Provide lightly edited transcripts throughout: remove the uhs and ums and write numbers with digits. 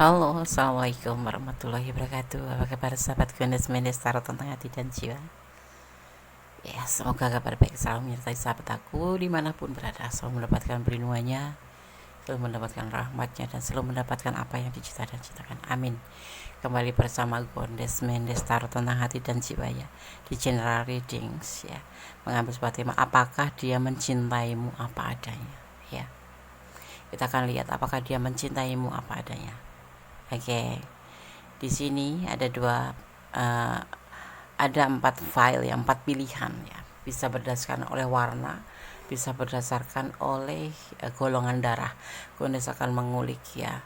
Halo, assalamualaikum warahmatullahi wabarakatuh. Apa kabar sahabat Gunes Mendes Tarot tentang hati dan jiwa? Ya, semoga kabar baik selalu menyertai sahabat aku dimanapun berada, selalu mendapatkan perlindungannya, selalu mendapatkan rahmatnya, dan selalu mendapatkan apa yang dicita dan citakan. Amin. Kembali bersama Gunes Mendes Tarot tentang hati dan jiwa ya, di general readings ya, mengambil sebuah tema, apakah dia mencintaimu apa adanya ya. Kita akan lihat apakah dia mencintaimu apa adanya. Oke, di sini ada ada 4 file ya, 4 pilihan ya. Bisa berdasarkan oleh warna, bisa berdasarkan oleh golongan darah. Gunes akan mengulik ya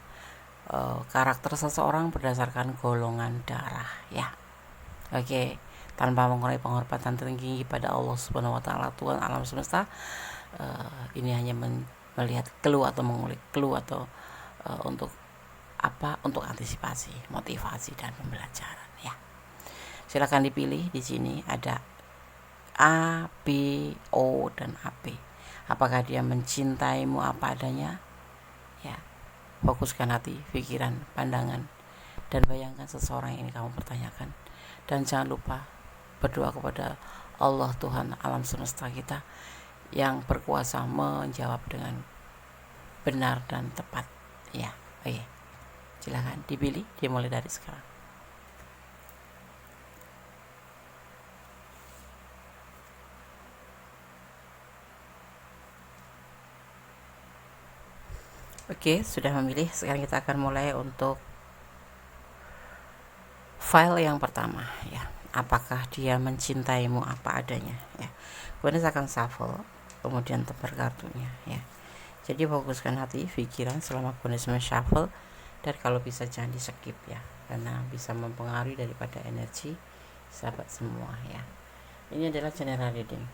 karakter seseorang berdasarkan golongan darah ya. Oke, tanpa mengurangi penghormatan tertinggi pada Allah Subhanahu wa taala, Tuhan alam semesta. Ini hanya melihat clue atau mengulik clue atau untuk apa, untuk antisipasi, motivasi dan pembelajaran ya. Silakan dipilih. Di sini ada A, B, O dan AP. Apakah dia mencintaimu apa adanya? Ya. Fokuskan hati, pikiran, pandangan dan bayangkan seseorang yang ini kamu pertanyakan. Dan jangan lupa berdoa kepada Allah Tuhan alam semesta kita yang berkuasa menjawab dengan benar dan tepat ya. Oke. Silahkan dipilih, dimulai dari sekarang. Oke, sudah memilih. Sekarang kita akan mulai untuk file yang pertama ya. Apakah dia mencintaimu apa adanya ya. Kemudian akan shuffle, kemudian tebar kartunya ya. Jadi fokuskan hati, pikiran selama Gunes shuffle, dan kalau bisa jangan di skip ya, karena bisa mempengaruhi daripada energi sahabat semua ya. Ini adalah general reading,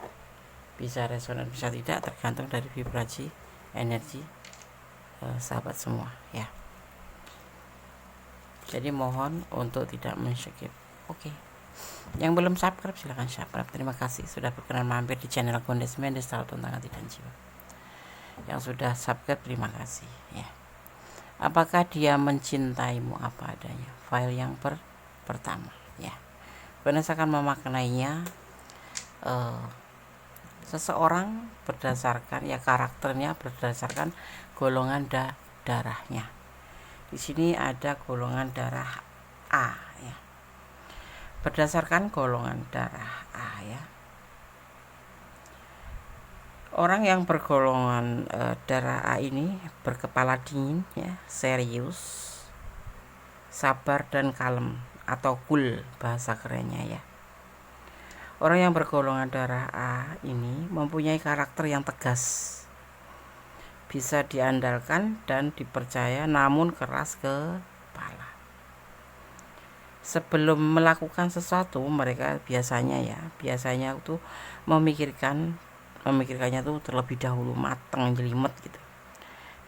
bisa resonan bisa tidak, tergantung dari vibrasi energi sahabat semua ya. Jadi mohon untuk tidak men-skip. Oke. Yang belum subscribe silahkan subscribe. Terima kasih sudah berkenan mampir di channel Gunes Mendes Tarot tentang hati dan jiwa. Yang sudah subscribe terima kasih ya. Apakah dia mencintaimu apa adanya? File yang pertama ya. Gunes akan memaknainya seseorang berdasarkan ya karakternya, berdasarkan golongan darahnya. Di sini ada golongan darah A ya. Berdasarkan golongan darah A ya. Orang yang bergolongan darah A ini berkepala dingin ya, serius, sabar dan kalem atau cool bahasa kerennya ya. Orang yang bergolongan darah A ini mempunyai karakter yang tegas, bisa diandalkan dan dipercaya, namun keras kepala. Sebelum melakukan sesuatu mereka biasanya itu memikirkannya tuh terlebih dahulu, matang, jelimet gitu,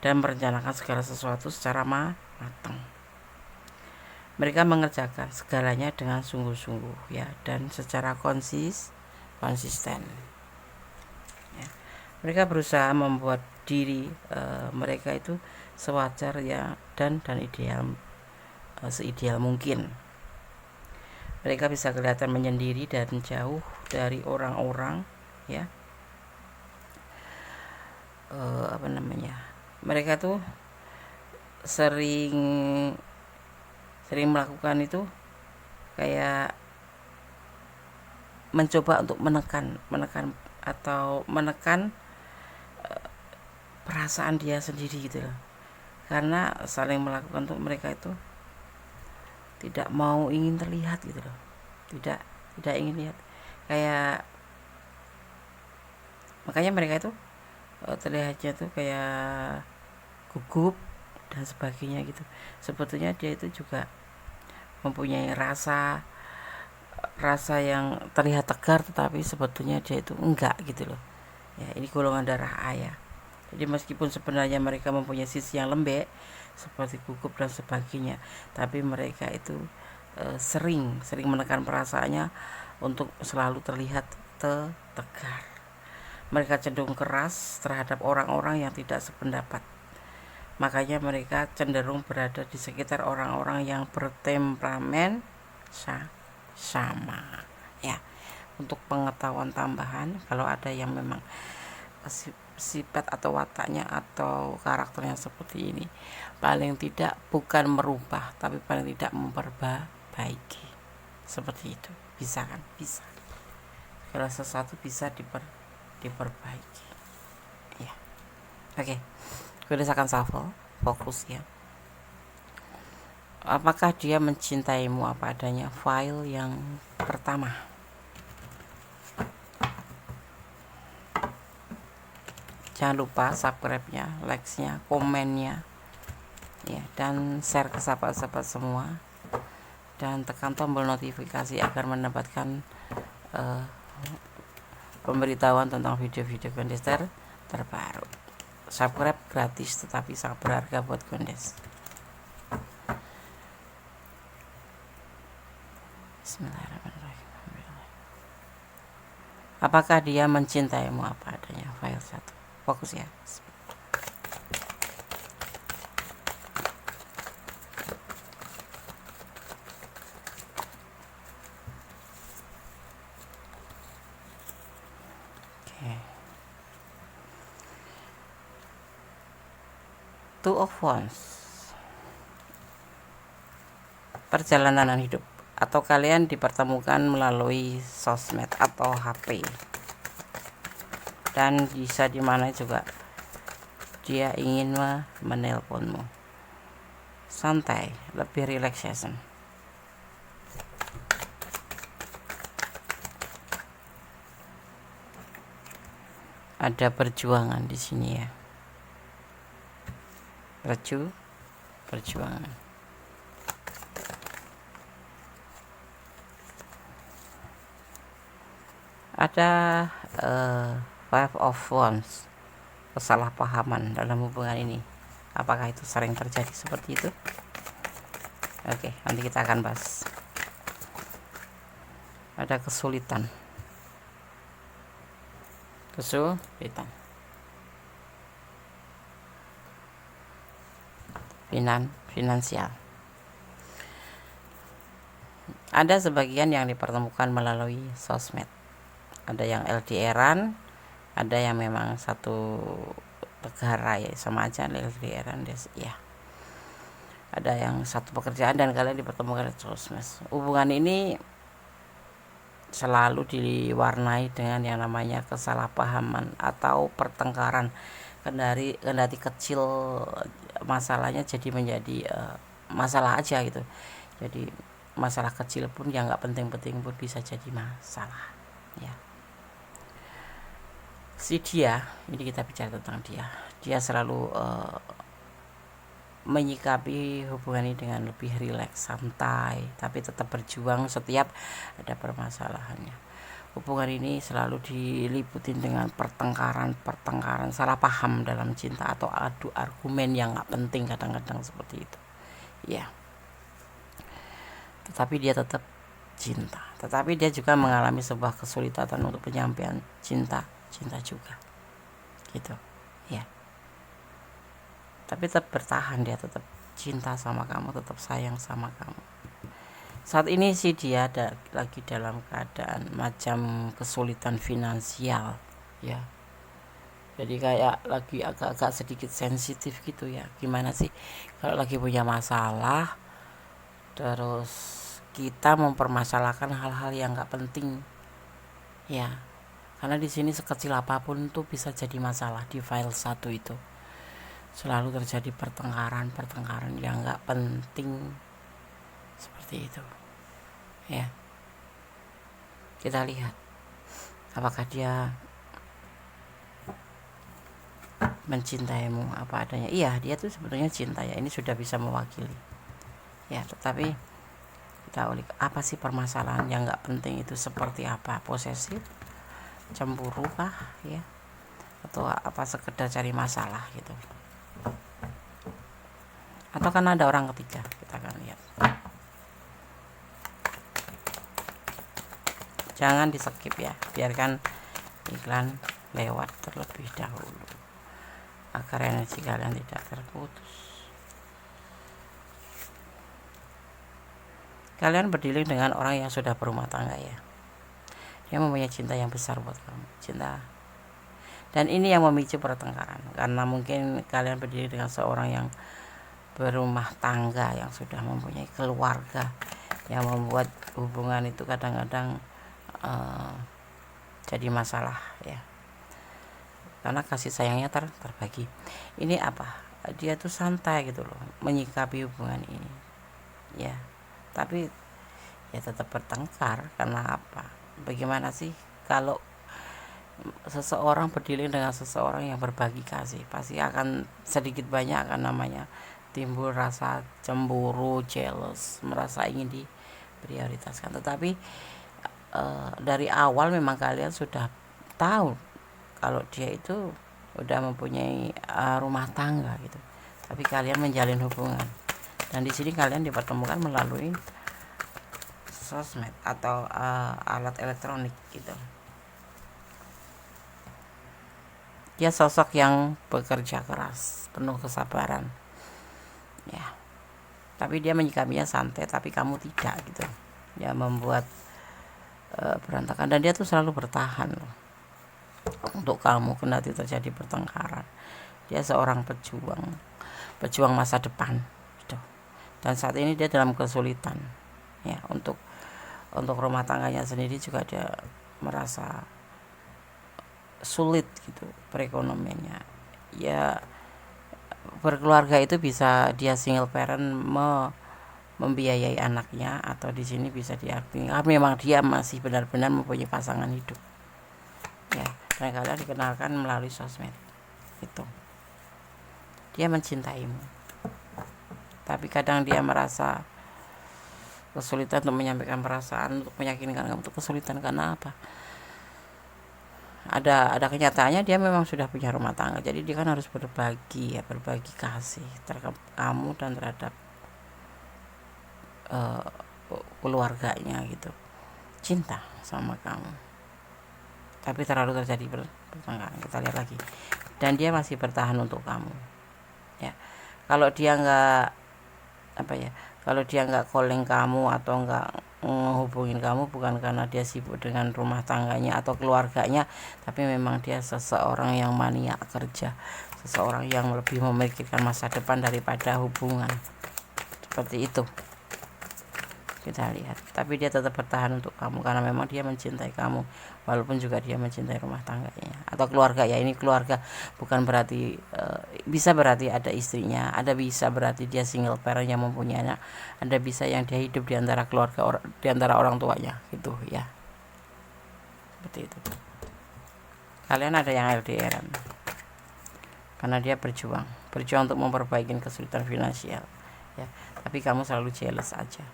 dan merencanakan segala sesuatu secara matang. Mereka mengerjakan segalanya dengan sungguh-sungguh ya, dan secara konsisten ya. Mereka berusaha membuat diri mereka itu sewajar ya, dan ideal, seideal mungkin. Mereka bisa kelihatan menyendiri dan jauh dari orang-orang ya. Mereka tuh sering melakukan itu kayak mencoba untuk menekan atau menekan perasaan dia sendiri gitu loh. Karena saling melakukan tuh mereka itu tidak mau ingin terlihat gitu loh. Tidak ingin lihat. Kayak makanya mereka itu terlihatnya tuh kayak gugup dan sebagainya gitu. Sebetulnya dia itu juga mempunyai rasa yang terlihat tegar, tetapi sebetulnya dia itu enggak gitu loh ya. Ini golongan darah A ya. Jadi meskipun sebenarnya mereka mempunyai sisi yang lembek seperti gugup dan sebagainya, tapi mereka itu sering menekan perasaannya untuk selalu terlihat tegar. Mereka cenderung keras terhadap orang-orang yang tidak sependapat. Makanya mereka cenderung berada di sekitar orang-orang yang bertemperamen sama. Ya, untuk pengetahuan tambahan, kalau ada yang memang sifat atau wataknya atau karakternya seperti ini, paling tidak bukan merubah, tapi paling tidak memperbaiki. Seperti itu. Bisa kan? Bisa. Kalau sesuatu bisa diperbaiki. Ya. Oke. Goddess akan shuffle, fokus ya. Apakah dia mencintaimu apa adanya? File yang pertama. Jangan lupa subscribe-nya, like-nya, komennya, ya, dan share ke sahabat-sahabat semua, dan tekan tombol notifikasi agar mendapatkan pemberitahuan tentang video-video Gondes terbaru. Subscribe gratis tetapi sangat berharga buat Gondes. Bismillahirrahmanirrahim. Apakah dia mencintaimu apa adanya? File 1. Fokus ya. Oke. Two of Wands. Perjalanan hidup, atau kalian dipertemukan melalui sosmed atau HP, dan bisa dimana juga dia ingin menelponmu. Santai, lebih relaxation. Ada perjuangan di sini ya. Perjuangan. Ada Five of Wands, kesalahpahaman dalam hubungan ini. Apakah itu sering terjadi seperti itu? Oke, nanti kita akan bahas. Ada kesulitan. Finansial. Ada sebagian yang dipertemukan melalui sosmed. Ada yang LDR-an, ada yang memang satu negara ya, sama aja LDR-an ya. Ada yang satu pekerjaan dan kalian dipertemukan di sosmed. Hubungan ini selalu diwarnai dengan yang namanya kesalahpahaman atau pertengkaran. Kendati kecil masalahnya jadi menjadi masalah aja gitu. Jadi masalah kecil pun yang nggak penting-penting pun bisa jadi masalah ya. Si dia, ini kita bicara tentang dia selalu menyikapi hubungan ini dengan lebih rileks, santai, tapi tetap berjuang setiap ada permasalahannya. Hubungan ini selalu diliputin dengan pertengkaran, salah paham dalam cinta, atau adu argumen yang gak penting kadang-kadang seperti itu ya. Tetapi dia tetap cinta, tetapi dia juga mengalami sebuah kesulitan untuk penyampaian cinta juga gitu ya. Tapi tetap bertahan, dia tetap cinta sama kamu, tetap sayang sama kamu. Saat ini sih dia ada lagi dalam keadaan macam kesulitan finansial ya. Jadi kayak lagi agak-agak sedikit sensitif gitu ya. Gimana sih kalau lagi punya masalah terus kita mempermasalahkan hal-hal yang nggak penting ya. Karena di sini sekecil apapun tuh bisa jadi masalah. Di file 1 itu selalu terjadi pertengkaran yang nggak penting seperti itu ya. Kita lihat apakah dia mencintaimu apa adanya. Iya, dia tuh sebenarnya cinta ya. Ini sudah bisa mewakili ya. Tetapi kita ulik, apa sih permasalahan yang nggak penting itu seperti apa? Posesif, cemburu kah ya, atau apa sekedar cari masalah gitu, atau kan ada orang ketiga? Kita akan lihat. Jangan di skip ya, biarkan iklan lewat terlebih dahulu. agar energi kalian tidak terputus. Kalian berdealing dengan orang yang sudah berumah tangga ya. Dia mempunyai cinta yang besar buat kamu, cinta. Dan ini yang memicu pertengkaran, karena mungkin kalian berdiri dengan seorang yang berumah tangga, yang sudah mempunyai keluarga, yang membuat hubungan itu kadang-kadang jadi masalah ya, karena kasih sayangnya terbagi. Ini apa? Dia tuh santai gitu loh menyikapi hubungan ini ya, tapi ya tetap bertengkar. Karena apa? Bagaimana sih kalau seseorang berdealing dengan seseorang yang berbagi kasih, pasti akan sedikit banyak akan namanya timbul rasa cemburu, jealous, merasa ingin diprioritaskan. Tetapi dari awal memang kalian sudah tahu kalau dia itu udah mempunyai rumah tangga gitu, tapi kalian menjalin hubungan. Dan di sini kalian dipertemukan melalui sosmed atau alat elektronik gitu. Dia sosok yang bekerja keras, penuh kesabaran ya, tapi dia menyikapinya santai, tapi kamu tidak gitu ya, membuat berantakan. Dan dia tuh selalu bertahan loh untuk kamu kendati terjadi pertengkaran. Dia seorang pejuang masa depan gitu. Dan saat ini dia dalam kesulitan ya, untuk rumah tangganya sendiri juga dia merasa sulit gitu perekonomiannya ya. Berkeluarga itu bisa dia single parent membiayai anaknya, atau di sini bisa diartikan memang dia masih benar-benar mempunyai pasangan hidup ya. Dan kalian dikenalkan melalui sosmed itu. Dia mencintaimu, tapi kadang dia merasa kesulitan untuk menyampaikan perasaan, untuk meyakinkan kamu. Untuk kesulitan karena apa? Ada kenyataannya dia memang sudah punya rumah tangga, jadi dia kan harus berbagi kasih terhadap kamu dan terhadap keluarganya gitu, cinta sama kamu. Tapi terlalu terjadi pertengkaran, kita lihat lagi. Dan dia masih bertahan untuk kamu ya. Kalau dia nggak calling kamu atau nggak menghubungin kamu, bukan karena dia sibuk dengan rumah tangganya atau keluarganya, tapi memang dia seseorang yang mania kerja, seseorang yang lebih memikirkan masa depan daripada hubungan. Seperti itu kita lihat. Tapi dia tetap bertahan untuk kamu karena memang dia mencintai kamu, walaupun juga dia mencintai rumah tangganya atau keluarga ya. Ini keluarga bukan berarti bisa berarti ada istrinya, ada bisa berarti dia single parent yang mempunyai anak, ada bisa yang dia hidup di antara keluarga, di antara orang tuanya gitu ya. Seperti itu. Kalian ada yang LDRan karena dia berjuang untuk memperbaiki kesulitan finansial ya, tapi kamu selalu jealous aja.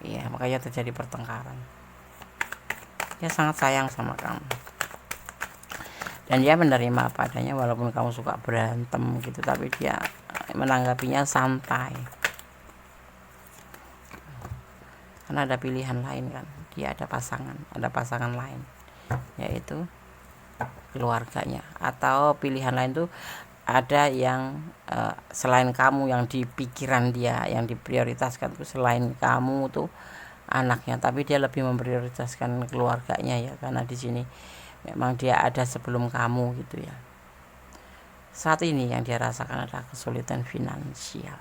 Iya, makanya terjadi pertengkaran. Dia sangat sayang sama kamu. Dan dia menerima apa adanya, walaupun kamu suka berantem gitu, tapi dia menanggapinya santai. Karena ada pilihan lain kan. Dia ada pasangan lain, yaitu keluarganya. Atau pilihan lain tuh ada yang selain kamu, yang di pikiran dia, yang diprioritaskan tuh selain kamu tuh anaknya, tapi dia lebih memprioritaskan keluarganya ya, karena di sini memang dia ada sebelum kamu gitu ya. Saat ini yang dia rasakan adalah kesulitan finansial,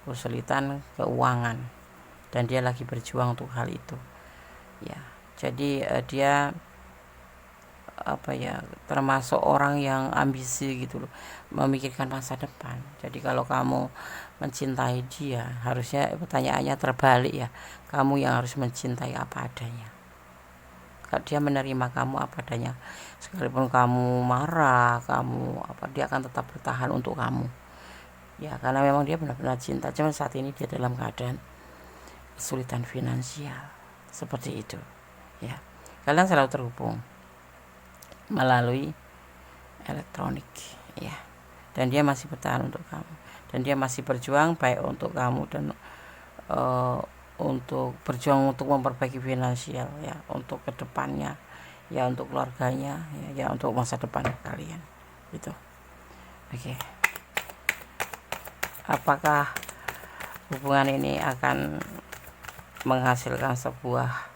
kesulitan keuangan, dan dia lagi berjuang untuk hal itu ya. Jadi dia termasuk orang yang ambisi gitu loh, memikirkan masa depan. Jadi kalau kamu mencintai dia, harusnya pertanyaannya terbalik ya, kamu yang harus mencintai apa adanya. Kalau dia menerima kamu apa adanya, sekalipun kamu marah, dia akan tetap bertahan untuk kamu ya, karena memang dia benar-benar cinta. Cuma saat ini dia dalam keadaan kesulitan finansial seperti itu ya. Kalian selalu terhubung melalui elektronik ya, dan dia masih bertahan untuk kamu, dan dia masih berjuang baik untuk kamu dan untuk berjuang untuk memperbaiki finansial ya, untuk kedepannya ya, untuk keluarganya ya, untuk masa depan kalian gitu. Oke, apakah hubungan ini akan menghasilkan sebuah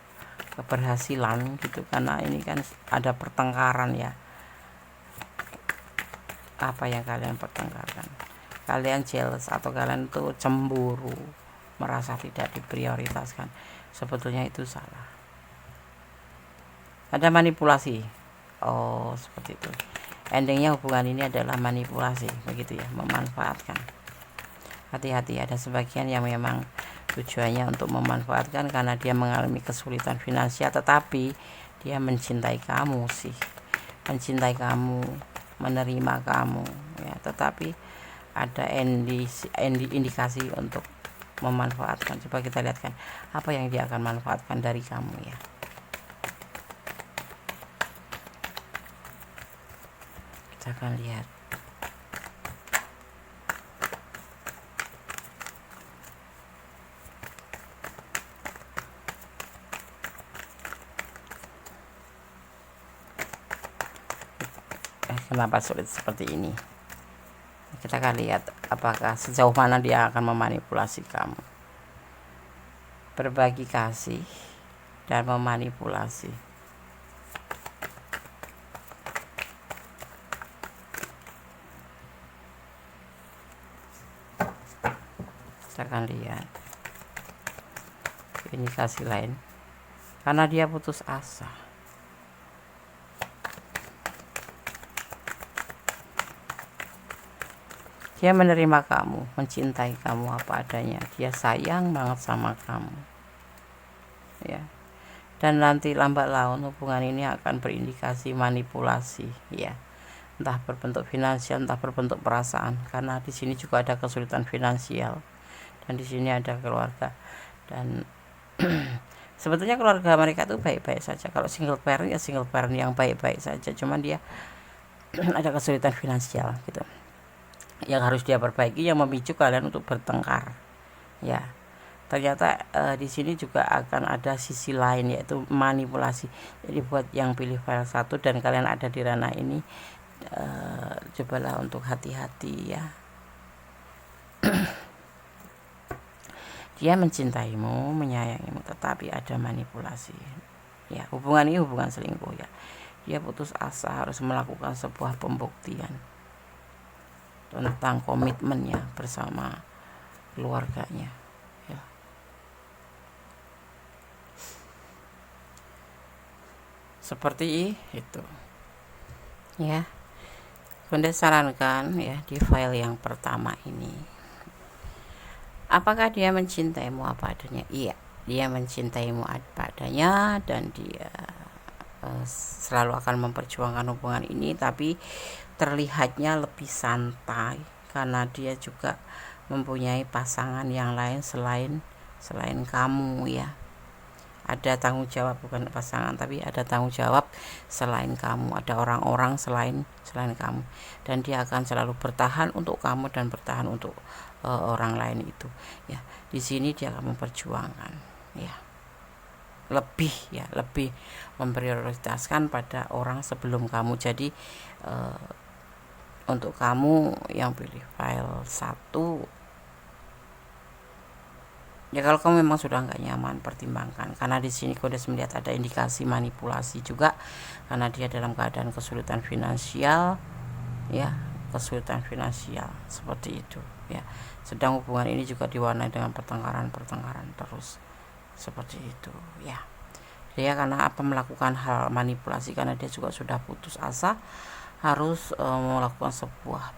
keberhasilan gitu, karena ini kan ada pertengkaran ya. Apa yang kalian pertengkarkan? Kalian jealous atau kalian tuh cemburu, merasa tidak diprioritaskan. Sebetulnya itu salah. Ada manipulasi. Oh, seperti itu. Endingnya hubungan ini adalah manipulasi, begitu ya, memanfaatkan. Hati-hati, ada sebagian yang memang tujuannya untuk memanfaatkan karena dia mengalami kesulitan finansial, tetapi dia mencintai kamu sih, mencintai kamu, menerima kamu ya, tetapi ada indikasi untuk memanfaatkan. Coba kita lihatkan apa yang dia akan manfaatkan dari kamu ya. Kita akan lihat. Kenapa sulit seperti ini? Kita akan lihat apakah sejauh mana dia akan memanipulasi kamu. Berbagi kasih dan memanipulasi. Kita akan lihat indikasi lain, karena dia putus asa. Dia menerima kamu, mencintai kamu apa adanya. Dia sayang banget sama kamu ya. Dan nanti lambat laun hubungan ini akan berindikasi manipulasi ya, entah berbentuk finansial, entah berbentuk perasaan, karena di sini juga ada kesulitan finansial dan di sini ada keluarga. Dan sebetulnya keluarga mereka tuh baik-baik saja. Kalau single parent ya single parent yang baik-baik saja, cuman dia ada kesulitan finansial gitu yang harus dia perbaiki, yang memicu kalian untuk bertengkar ya. Ternyata di sini juga akan ada sisi lain, yaitu manipulasi. Jadi buat yang pilih file 1 dan kalian ada di ranah ini, cobalah untuk hati-hati ya. Dia mencintaimu, menyayangimu, tetapi ada manipulasi ya. Hubungan ini hubungan selingkuh ya. Dia putus asa, harus melakukan sebuah pembuktian tentang komitmennya bersama keluarganya ya. Seperti itu ya. Bunda sarankan ya, di file yang pertama ini, apakah dia mencintaimu apa adanya? Iya, dia mencintaimu apa adanya, dan dia selalu akan memperjuangkan hubungan ini, tapi terlihatnya lebih santai karena dia juga mempunyai pasangan yang lain selain kamu ya. Ada tanggung jawab, bukan pasangan tapi ada tanggung jawab selain kamu, ada orang-orang selain kamu, dan dia akan selalu bertahan untuk kamu dan bertahan untuk orang lain itu ya. Di sini dia akan memperjuangkan ya, lebih memprioritaskan pada orang sebelum kamu. Jadi untuk kamu yang pilih file 1 ya, kalau kamu memang sudah nggak nyaman, pertimbangkan, karena di sini kode melihat ada indikasi manipulasi juga, karena dia dalam keadaan kesulitan finansial ya, kesulitan finansial seperti itu ya. Sedang hubungan ini juga diwarnai dengan pertengkaran terus seperti itu ya. Dia karena apa melakukan hal manipulasi? Karena dia juga sudah putus asa, harus melakukan sebuah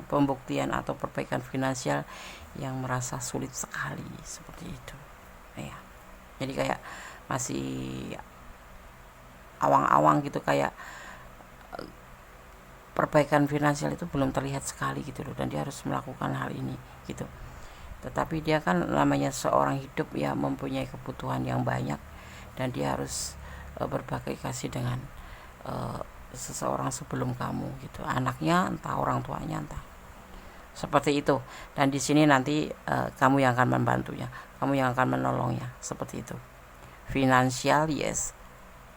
pembuktian atau perbaikan finansial yang merasa sulit sekali seperti itu ya. Jadi kayak masih awang-awang gitu, kayak perbaikan finansial itu belum terlihat sekali gitu loh, dan dia harus melakukan hal ini gitu. Tetapi dia kan namanya seorang hidup ya, mempunyai kebutuhan yang banyak, dan dia harus berbagi kasih dengan seseorang sebelum kamu gitu, anaknya, entah orang tuanya, entah seperti itu. Dan di sini nanti kamu yang akan membantunya, kamu yang akan menolongnya seperti itu. Finansial yes,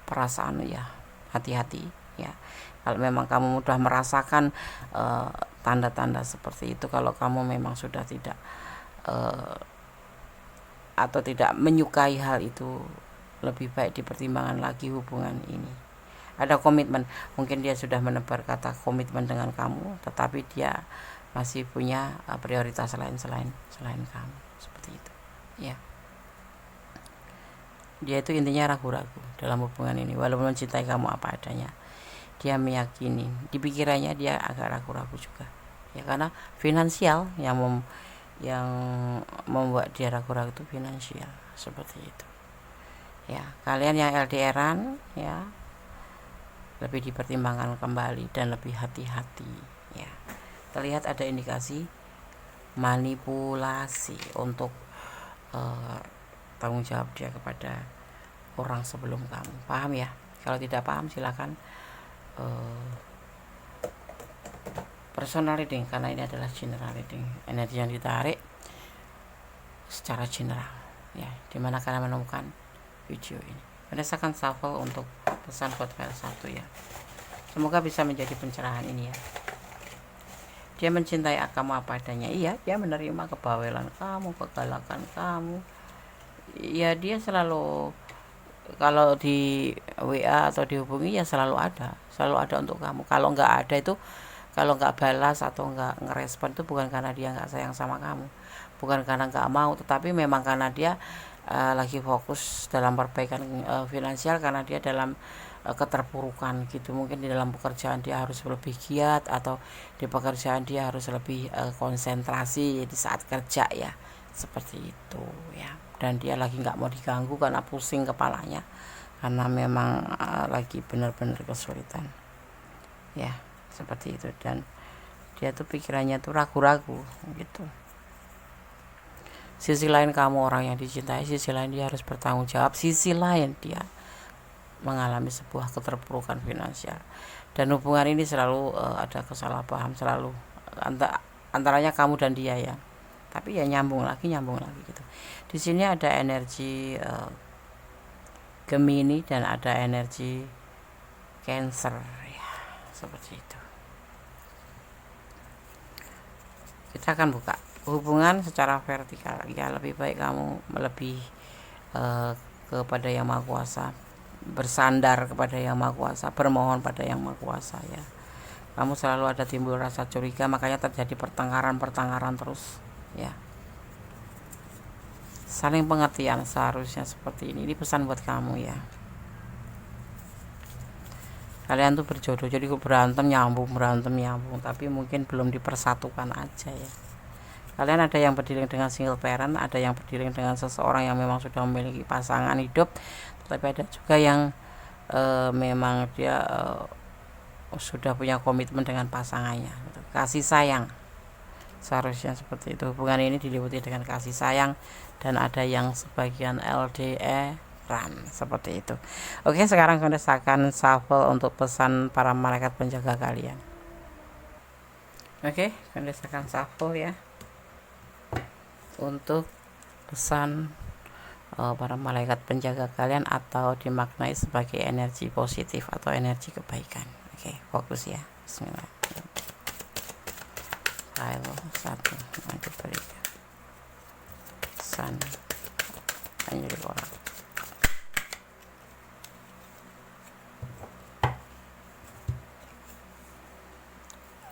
perasaan ya hati-hati ya. Kalau memang kamu mudah merasakan tanda-tanda seperti itu. Kalau kamu memang sudah tidak atau tidak menyukai hal itu, lebih baik dipertimbangkan lagi hubungan ini. Ada komitmen, mungkin dia sudah menebar kata komitmen dengan kamu, tetapi dia masih punya prioritas lain selain kamu, seperti itu ya. Dia itu intinya ragu-ragu dalam hubungan ini, walaupun mencintai kamu apa adanya. Dia meyakini, di pikirannya dia agak ragu-ragu juga ya, karena finansial yang membuat dia ragu-ragu itu finansial, seperti itu ya. Kalian yang LDRan ya, lebih dipertimbangkan kembali dan lebih hati-hati ya. Terlihat ada indikasi manipulasi untuk tanggung jawab dia kepada orang sebelum kamu. Paham ya? Kalau tidak paham silakan personal reading, karena ini adalah general reading, energi yang ditarik secara general ya. Dimana kalian menemukan video ini berdasarkan shuffle untuk pesan buat file 1 ya. Semoga bisa menjadi pencerahan ini ya. Dia mencintai kamu apa adanya, iya. Dia menerima kebawelan kamu, kegalakan kamu ya. Dia selalu, kalau di WA atau dihubungi ya selalu ada untuk kamu. Kalau nggak ada itu, kalau nggak balas atau nggak ngerespon itu bukan karena dia nggak sayang sama kamu, bukan karena nggak mau, tetapi memang karena dia lagi fokus dalam perbaikan finansial, karena dia dalam keterpurukan gitu. Mungkin di dalam pekerjaan dia harus lebih giat, atau di pekerjaan dia harus lebih konsentrasi di saat kerja ya, seperti itu ya. Dan dia lagi nggak mau diganggu karena pusing kepalanya, karena memang lagi benar-benar kesulitan ya, seperti itu. Dan dia tuh pikirannya tuh ragu-ragu gitu. Sisi lain kamu orang yang dicintai, sisi lain dia harus bertanggung jawab, sisi lain dia mengalami sebuah keterpurukan finansial. Dan hubungan ini selalu ada kesalahpaham, selalu antaranya kamu dan dia ya. Tapi ya nyambung lagi gitu. Di sini ada energi Gemini dan ada energi Cancer ya, seperti itu. Kita akan buka hubungan secara vertikal ya. Lebih baik kamu lebih kepada Yang Maha Kuasa, bersandar kepada Yang Maha Kuasa, bermohon pada Yang Maha Kuasa ya. Kamu selalu ada timbul rasa curiga, makanya terjadi pertengkaran terus ya. Saling pengertian seharusnya seperti ini. Ini pesan buat kamu ya. Kalian tuh berjodoh, jadi berantem nyambung, tapi mungkin belum dipersatukan aja ya. Kalian ada yang berdiri dengan single parent, ada yang berdiri dengan seseorang yang memang sudah memiliki pasangan hidup, tapi ada juga yang memang dia sudah punya komitmen dengan pasangannya gitu. Kasih sayang seharusnya seperti itu. Hubungan ini diliputi dengan kasih sayang, dan ada yang sebagian LDRan seperti itu. Oke, sekarang kita akan shuffle untuk pesan para malaikat penjaga kalian. Oke, kita akan shuffle ya untuk pesan para malaikat penjaga kalian, atau dimaknai sebagai energi positif atau energi kebaikan. Oke, fokus ya. Bismillah. File 1 maju berikan pesan anjir orang.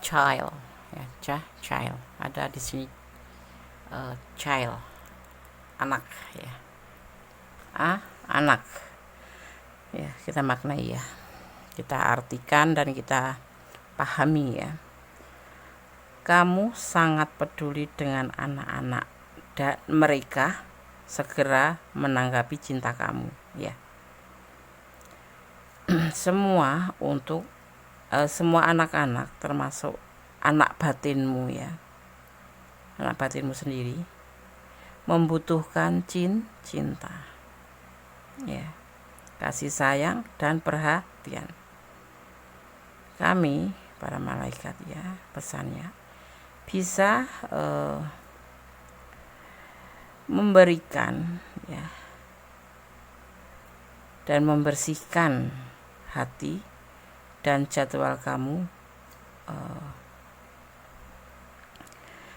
Child ya, child ada di sini. Child, anak ya, anak ya. Kita maknai ya, kita artikan dan kita pahami ya. Kamu sangat peduli dengan anak-anak, dan mereka segera menanggapi cinta kamu ya. Semua untuk semua anak-anak, termasuk anak batinmu ya, anak batinmu sendiri, membutuhkan cinta ya, kasih sayang dan perhatian. Kami para malaikat ya, pesannya bisa memberikan ya, dan membersihkan hati dan jadwal kamu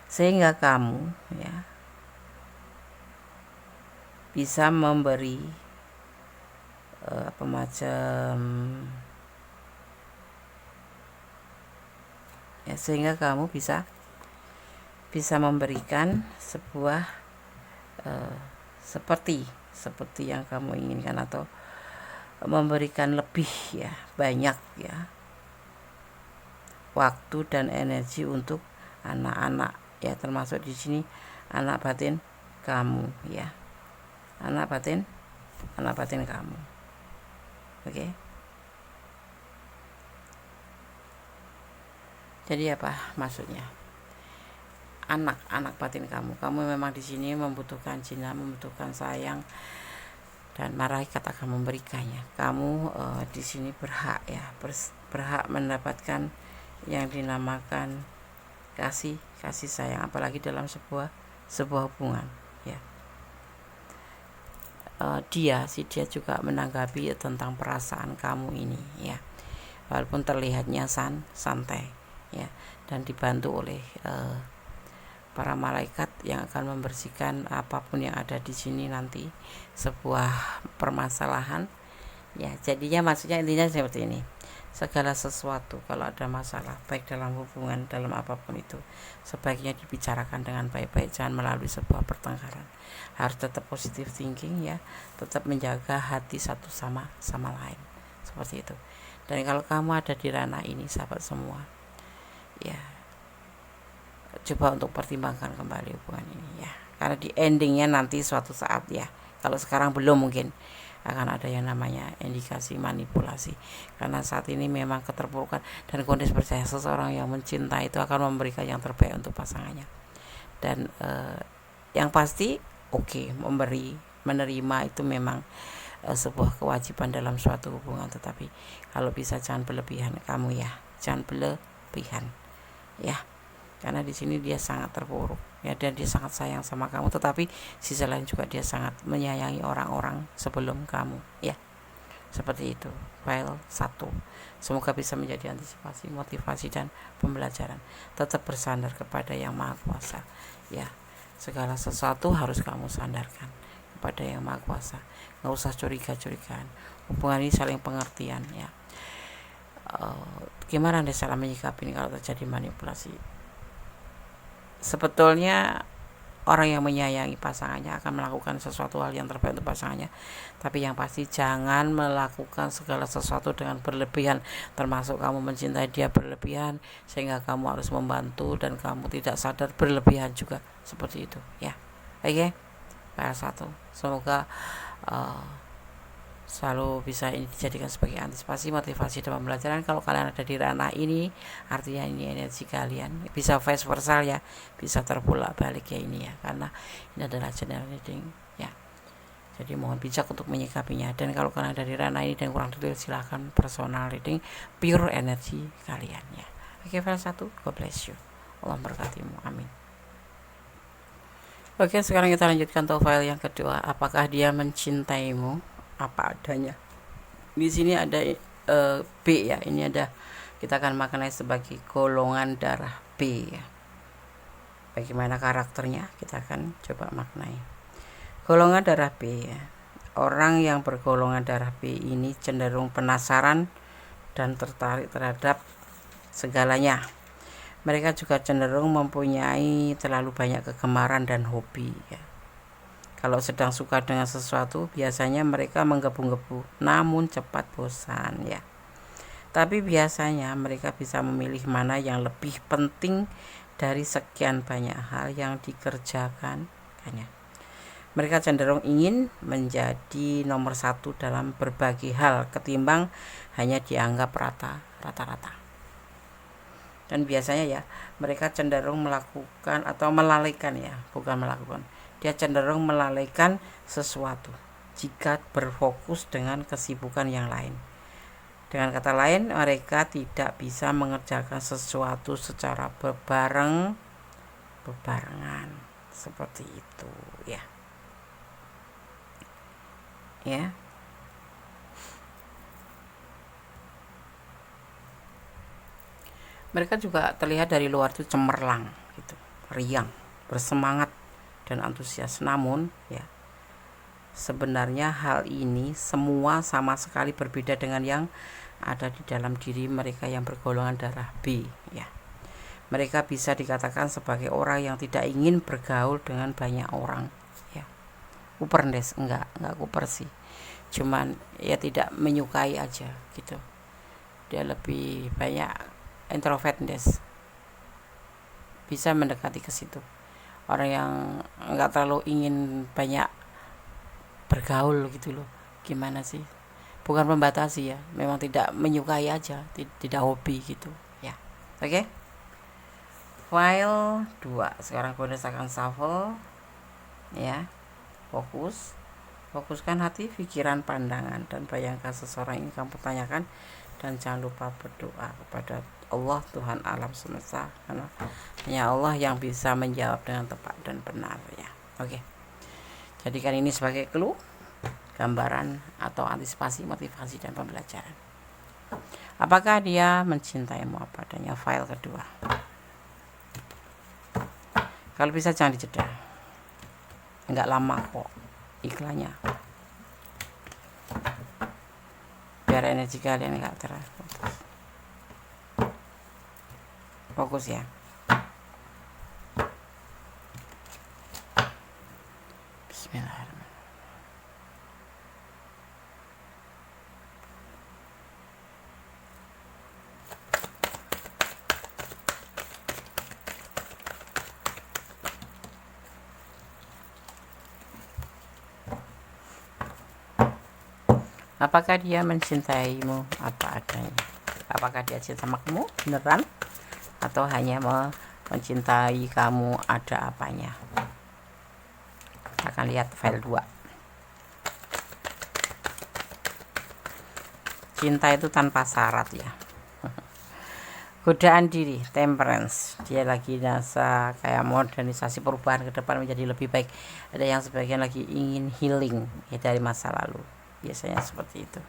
sehingga kamu ya bisa memberi apa macam ya, sehingga kamu bisa memberikan sebuah seperti yang kamu inginkan, atau memberikan lebih ya, banyak ya, waktu dan energi untuk anak-anak ya, termasuk di sini anak batin kamu ya, anak batin kamu. Oke. Jadi apa maksudnya? Anak batin kamu memang di sini membutuhkan cinta, membutuhkan sayang, dan malaikat akan memberikannya. Kamu di sini berhak ya, berhak mendapatkan yang dinamakan kasih sayang, apalagi dalam sebuah hubungan ya. Dia juga menanggapi tentang perasaan kamu ini ya, walaupun terlihatnya santai ya, dan dibantu oleh para malaikat yang akan membersihkan apapun yang ada di sini nanti, sebuah permasalahan ya. Jadinya maksudnya intinya seperti ini, segala sesuatu kalau ada masalah baik dalam hubungan, dalam apapun itu, sebaiknya dibicarakan dengan baik-baik, jangan melalui sebuah pertengkaran. Harus tetap positive thinking ya, tetap menjaga hati satu sama lain, seperti itu. Dan kalau kamu ada di ranah ini sahabat semua ya, coba untuk pertimbangkan kembali hubungan ini ya, karena di endingnya nanti suatu saat ya, kalau sekarang belum, mungkin akan ada yang namanya indikasi manipulasi, karena saat ini memang keterpurukan. Dan kondisi percaya, seseorang yang mencintai itu akan memberikan yang terbaik untuk pasangannya, dan yang pasti menerima itu memang sebuah kewajiban dalam suatu hubungan, tetapi kalau bisa jangan berlebihan kamu ya, jangan berlebihan ya, karena di sini dia sangat terpuruk ya, dan dia sangat sayang sama kamu, tetapi sisi lain juga dia sangat menyayangi orang-orang sebelum kamu ya, seperti itu. File 1 semoga bisa menjadi antisipasi, motivasi, dan pembelajaran. Tetap bersandar kepada Yang Maha Kuasa ya, segala sesuatu harus kamu sandarkan kepada Yang Maha Kuasa, nggak usah curigaan. Hubungan ini saling pengertian ya. Gimana Anda salah menyikapi ini kalau terjadi manipulasi? Sebetulnya orang yang menyayangi pasangannya akan melakukan sesuatu hal yang terbaik untuk pasangannya, tapi yang pasti jangan melakukan segala sesuatu dengan berlebihan, termasuk kamu mencintai dia berlebihan sehingga kamu harus membantu dan kamu tidak sadar berlebihan juga, seperti itu ya. Oke, PS1 semoga selalu bisa ini dijadikan sebagai antisipasi, motivasi, dan pembelajaran. Kalau kalian ada di ranah ini, artinya ini energi kalian bisa vice versa ya, bisa terbolak balik ya ini ya, karena ini adalah general reading ya. Jadi mohon bijak untuk menyikapinya. Dan kalau kalian ada di ranah ini dan kurang detail, silahkan personal reading pure energi kalian ya. Oke, file 1, God bless you, Allah berkatimu, amin. Oke, sekarang kita lanjutkan untuk file yang kedua. Apakah dia mencintaimu apa adanya? Di sini ada B ya, ini ada, kita akan maknai sebagai golongan darah B ya. Bagaimana karakternya kita akan coba maknai. Golongan darah B ya, orang yang bergolongan darah B ini cenderung penasaran dan tertarik terhadap segalanya. Mereka juga cenderung mempunyai terlalu banyak kegemaran dan hobi ya. Kalau sedang suka dengan sesuatu, biasanya mereka menggebu-gebu, namun cepat bosan ya. Tapi biasanya mereka bisa memilih mana yang lebih penting dari sekian banyak hal yang dikerjakan. Mereka cenderung ingin menjadi nomor 1 dalam berbagai hal ketimbang hanya dianggap rata-rata. Dan biasanya ya, mereka cenderung melakukan atau melalaikan ya, bukan melakukan. Dia cenderung melalaikan sesuatu jika berfokus dengan kesibukan yang lain. Dengan kata lain, mereka tidak bisa mengerjakan sesuatu secara bebarengan, seperti itu ya. Ya. Mereka juga terlihat dari luar itu cemerlang gitu. riang, bersemangat dan antusias. Namun ya, sebenarnya hal ini semua sama sekali berbeda dengan yang ada di dalam diri mereka yang bergolongan darah B ya. Mereka bisa dikatakan sebagai orang yang tidak ingin bergaul dengan banyak orang ya. Kupernes, enggak kuper sih. Cuman ya tidak menyukai aja gitu. Dia lebih banyak introvert des. Bisa mendekati ke situ. Orang yang enggak terlalu ingin banyak bergaul gitu loh. Gimana sih? Bukan membatasi ya, memang tidak menyukai aja, tidak hobi gitu ya. Oke? File 2. Sekarang berdasarkan shuffle ya. Fokuskan hati, pikiran, pandangan, dan bayangkan seseorang yang kamu tanyakan, dan jangan lupa berdoa kepada Allah Tuhan alam semesta, karena hanya Allah yang bisa menjawab dengan tepat dan benar ya. Oke. Jadikan ini sebagai clue, gambaran atau antisipasi, motivasi, dan pembelajaran. Apakah dia mencintaimu apa adanya? File kedua. Kalau bisa jangan dijeda, enggak lama kok iklannya, biar energi kalian enggak terputus. Fokus ya. Bismillahirrahmanirrahim. Apakah dia mencintaimu apa adanya? Apakah dia cinta sama kamu beneran, atau hanya mencintai kamu ada apanya? Kita akan lihat file 2. Cinta itu tanpa syarat ya. Godaan diri, temperance. Dia lagi nasa kayak modernisasi, perubahan ke depan menjadi lebih baik. Ada yang sebagian lagi ingin healing ya dari masa lalu. Biasanya seperti itu.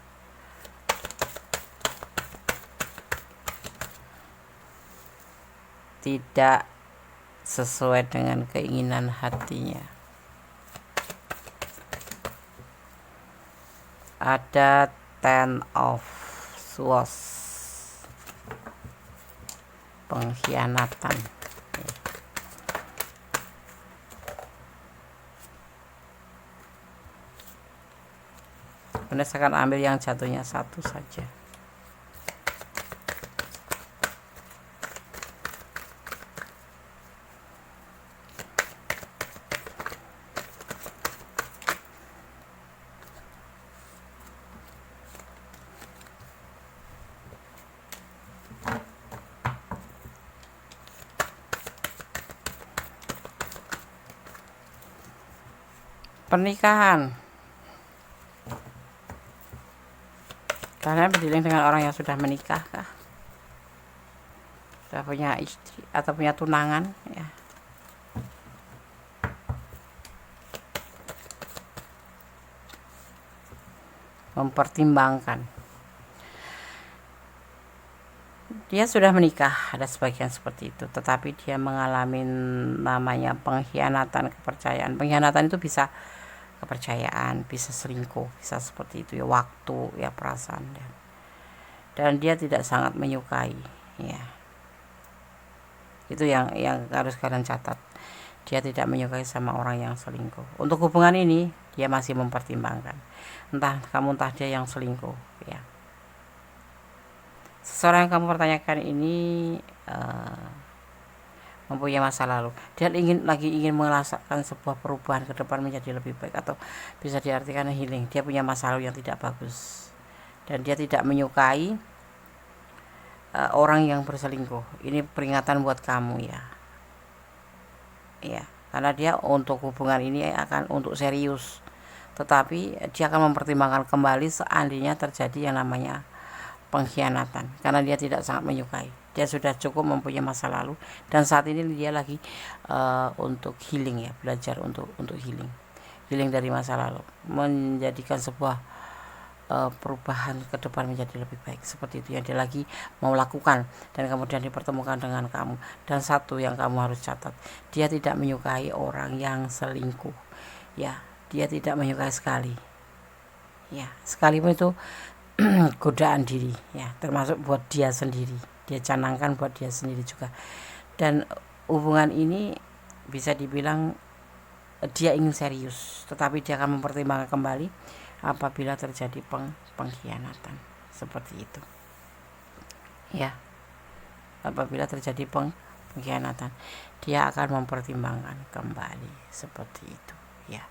Tidak sesuai dengan keinginan hatinya. Ada Ten of Swords, pengkhianatan. Bunda akan ambil yang jatuhnya satu saja. Pernikahan. Kalian berdialog dengan orang yang sudah menikah kah? Sudah punya istri atau punya tunangan ya. Mempertimbangkan. Dia sudah menikah, ada sebagian seperti itu, tetapi dia mengalami namanya pengkhianatan kepercayaan. Pengkhianatan itu bisa kepercayaan, bisa selingkuh, bisa seperti itu ya, waktu ya, perasaan dan dia tidak sangat menyukai ya. Itu yang harus kalian catat. Dia tidak menyukai sama orang yang selingkuh. Untuk hubungan ini dia masih mempertimbangkan, entah kamu entah dia yang selingkuh ya. Seseorang yang kamu pertanyakan ini mempunyai masa lalu. Dia ingin merasakan sebuah perubahan ke depan menjadi lebih baik, atau bisa diartikan healing. Dia punya masa lalu yang tidak bagus dan dia tidak menyukai orang yang berselingkuh. Ini peringatan buat kamu ya. Ya, karena dia untuk hubungan ini akan untuk serius. Tetapi dia akan mempertimbangkan kembali seandainya terjadi yang namanya pengkhianatan, karena dia tidak sangat menyukai. Dia sudah cukup mempunyai masa lalu dan saat ini dia lagi untuk healing ya, belajar untuk healing dari masa lalu, menjadikan sebuah perubahan ke depan menjadi lebih baik, seperti itu yang dia lagi mau lakukan, dan kemudian dipertemukan dengan kamu. Dan satu yang kamu harus catat, dia tidak menyukai orang yang selingkuh, ya. Dia tidak menyukai sekali, ya, sekalipun itu godaan diri, ya, termasuk buat dia sendiri, dia canangkan buat dia sendiri juga. Dan hubungan ini bisa dibilang dia ingin serius, tetapi dia akan mempertimbangkan kembali apabila terjadi pengkhianatan, seperti itu, ya. Apabila terjadi pengkhianatan, dia akan mempertimbangkan kembali, seperti itu, ya.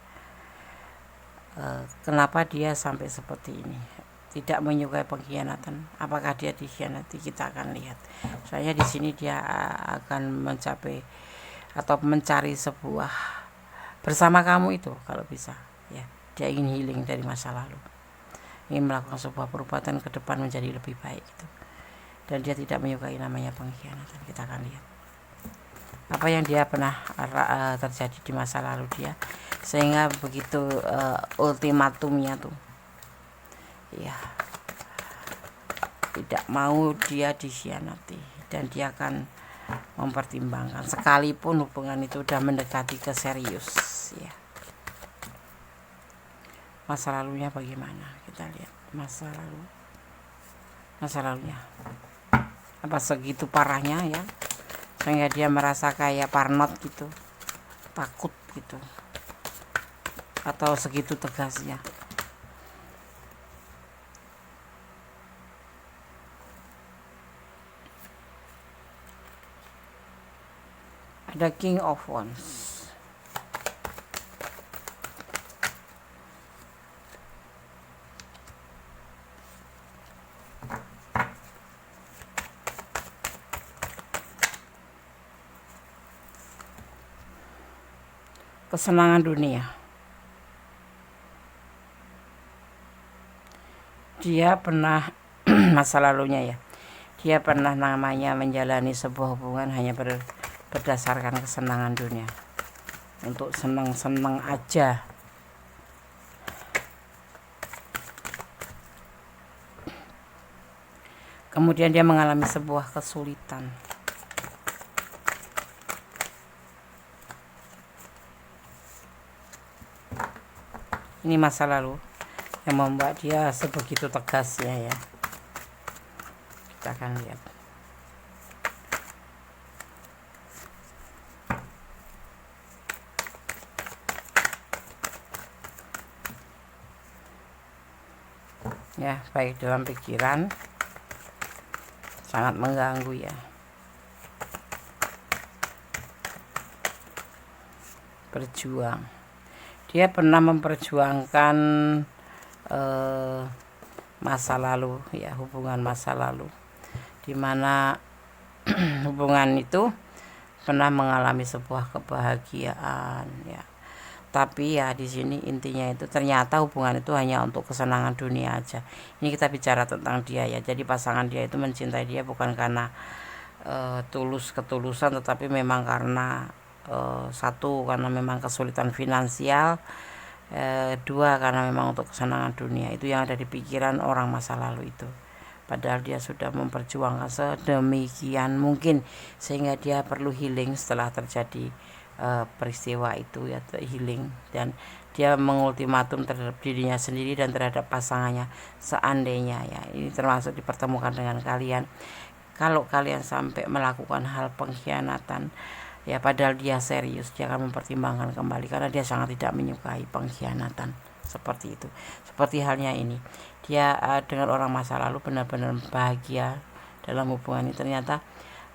Kenapa dia sampai seperti ini, tidak menyukai pengkhianatan? Apakah dia dikhianati? Kita akan lihat. Soalnya di sini dia akan mencapai atau mencari sebuah bersama kamu itu, kalau bisa, ya. Dia ingin healing dari masa lalu, ingin melakukan sebuah perbuatan ke depan menjadi lebih baik itu. Dan dia tidak menyukai namanya pengkhianatan. Kita akan lihat apa yang dia pernah terjadi di masa lalu dia, sehingga begitu ultimatumnya tuh, ya, tidak mau dia dikhianati, dan dia akan mempertimbangkan sekalipun hubungan itu udah mendekati ke serius, ya. Masa lalunya bagaimana, kita lihat masa lalunya apa segitu parahnya, ya, sehingga dia merasa kayak parnot gitu, takut gitu, atau segitu tegasnya. Ada King of Wands. Kesenangan dunia. Dia pernah masa lalunya, ya, dia pernah namanya menjalani sebuah hubungan hanya berdasarkan kesenangan dunia, untuk senang-senang aja. Kemudian dia mengalami sebuah kesulitan. Ini masa lalu yang membuat dia sebegitu tegasnya, ya. Kita akan lihat. Ya, baik dalam pikiran, sangat mengganggu, ya. Berjuang. Dia pernah memperjuangkan masa lalu, ya, hubungan masa lalu, dimana hubungan itu pernah mengalami sebuah kebahagiaan, ya. Tapi ya di sini intinya itu ternyata hubungan itu hanya untuk kesenangan dunia aja. Ini kita bicara tentang dia, ya. Jadi pasangan dia itu mencintai dia bukan karena ketulusan, tetapi memang karena satu, karena memang kesulitan finansial, dua, karena memang untuk kesenangan dunia. Itu yang ada di pikiran orang masa lalu itu. Padahal dia sudah memperjuangkan sedemikian mungkin, sehingga dia perlu healing setelah terjadi peristiwa itu, ya, healing. Dan dia mengultimatum terhadap dirinya sendiri dan terhadap pasangannya, seandainya, ya, ini termasuk dipertemukan dengan kalian, kalau kalian sampai melakukan hal pengkhianatan, ya, padahal dia serius, dia akan mempertimbangkan kembali karena dia sangat tidak menyukai pengkhianatan, seperti itu. Seperti halnya ini, dia dengan orang masa lalu benar-benar bahagia dalam hubungan ini, ternyata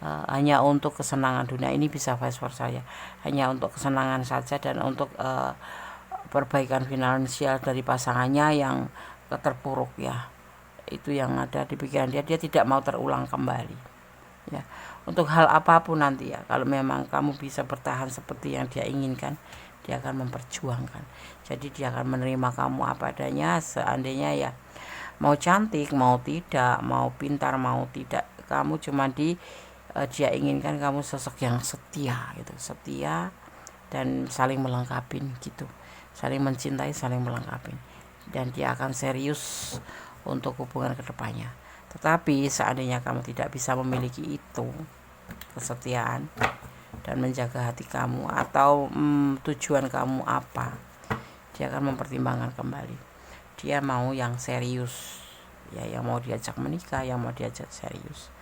hanya untuk kesenangan dunia. Ini bisa vice versa, ya, hanya untuk kesenangan saja dan untuk perbaikan finansial dari pasangannya yang terpuruk, ya. Itu yang ada di pikiran dia. Dia tidak mau terulang kembali, ya. Untuk hal apapun nanti, ya, kalau memang kamu bisa bertahan seperti yang dia inginkan, dia akan memperjuangkan. Jadi dia akan menerima kamu apa adanya, seandainya, ya, mau cantik, mau tidak, mau pintar, mau tidak, kamu cuma dia inginkan kamu sosok yang setia, gitu, setia dan saling melengkapi, gitu, saling mencintai, saling melengkapi. dan dia akan serius untuk hubungan kedepannya. Tetapi seandainya kamu tidak bisa memiliki itu, kesetiaan dan menjaga hati kamu atau tujuan kamu apa, dia akan mempertimbangkan kembali. Dia mau yang serius, ya, yang mau diajak menikah, yang mau diajak serius.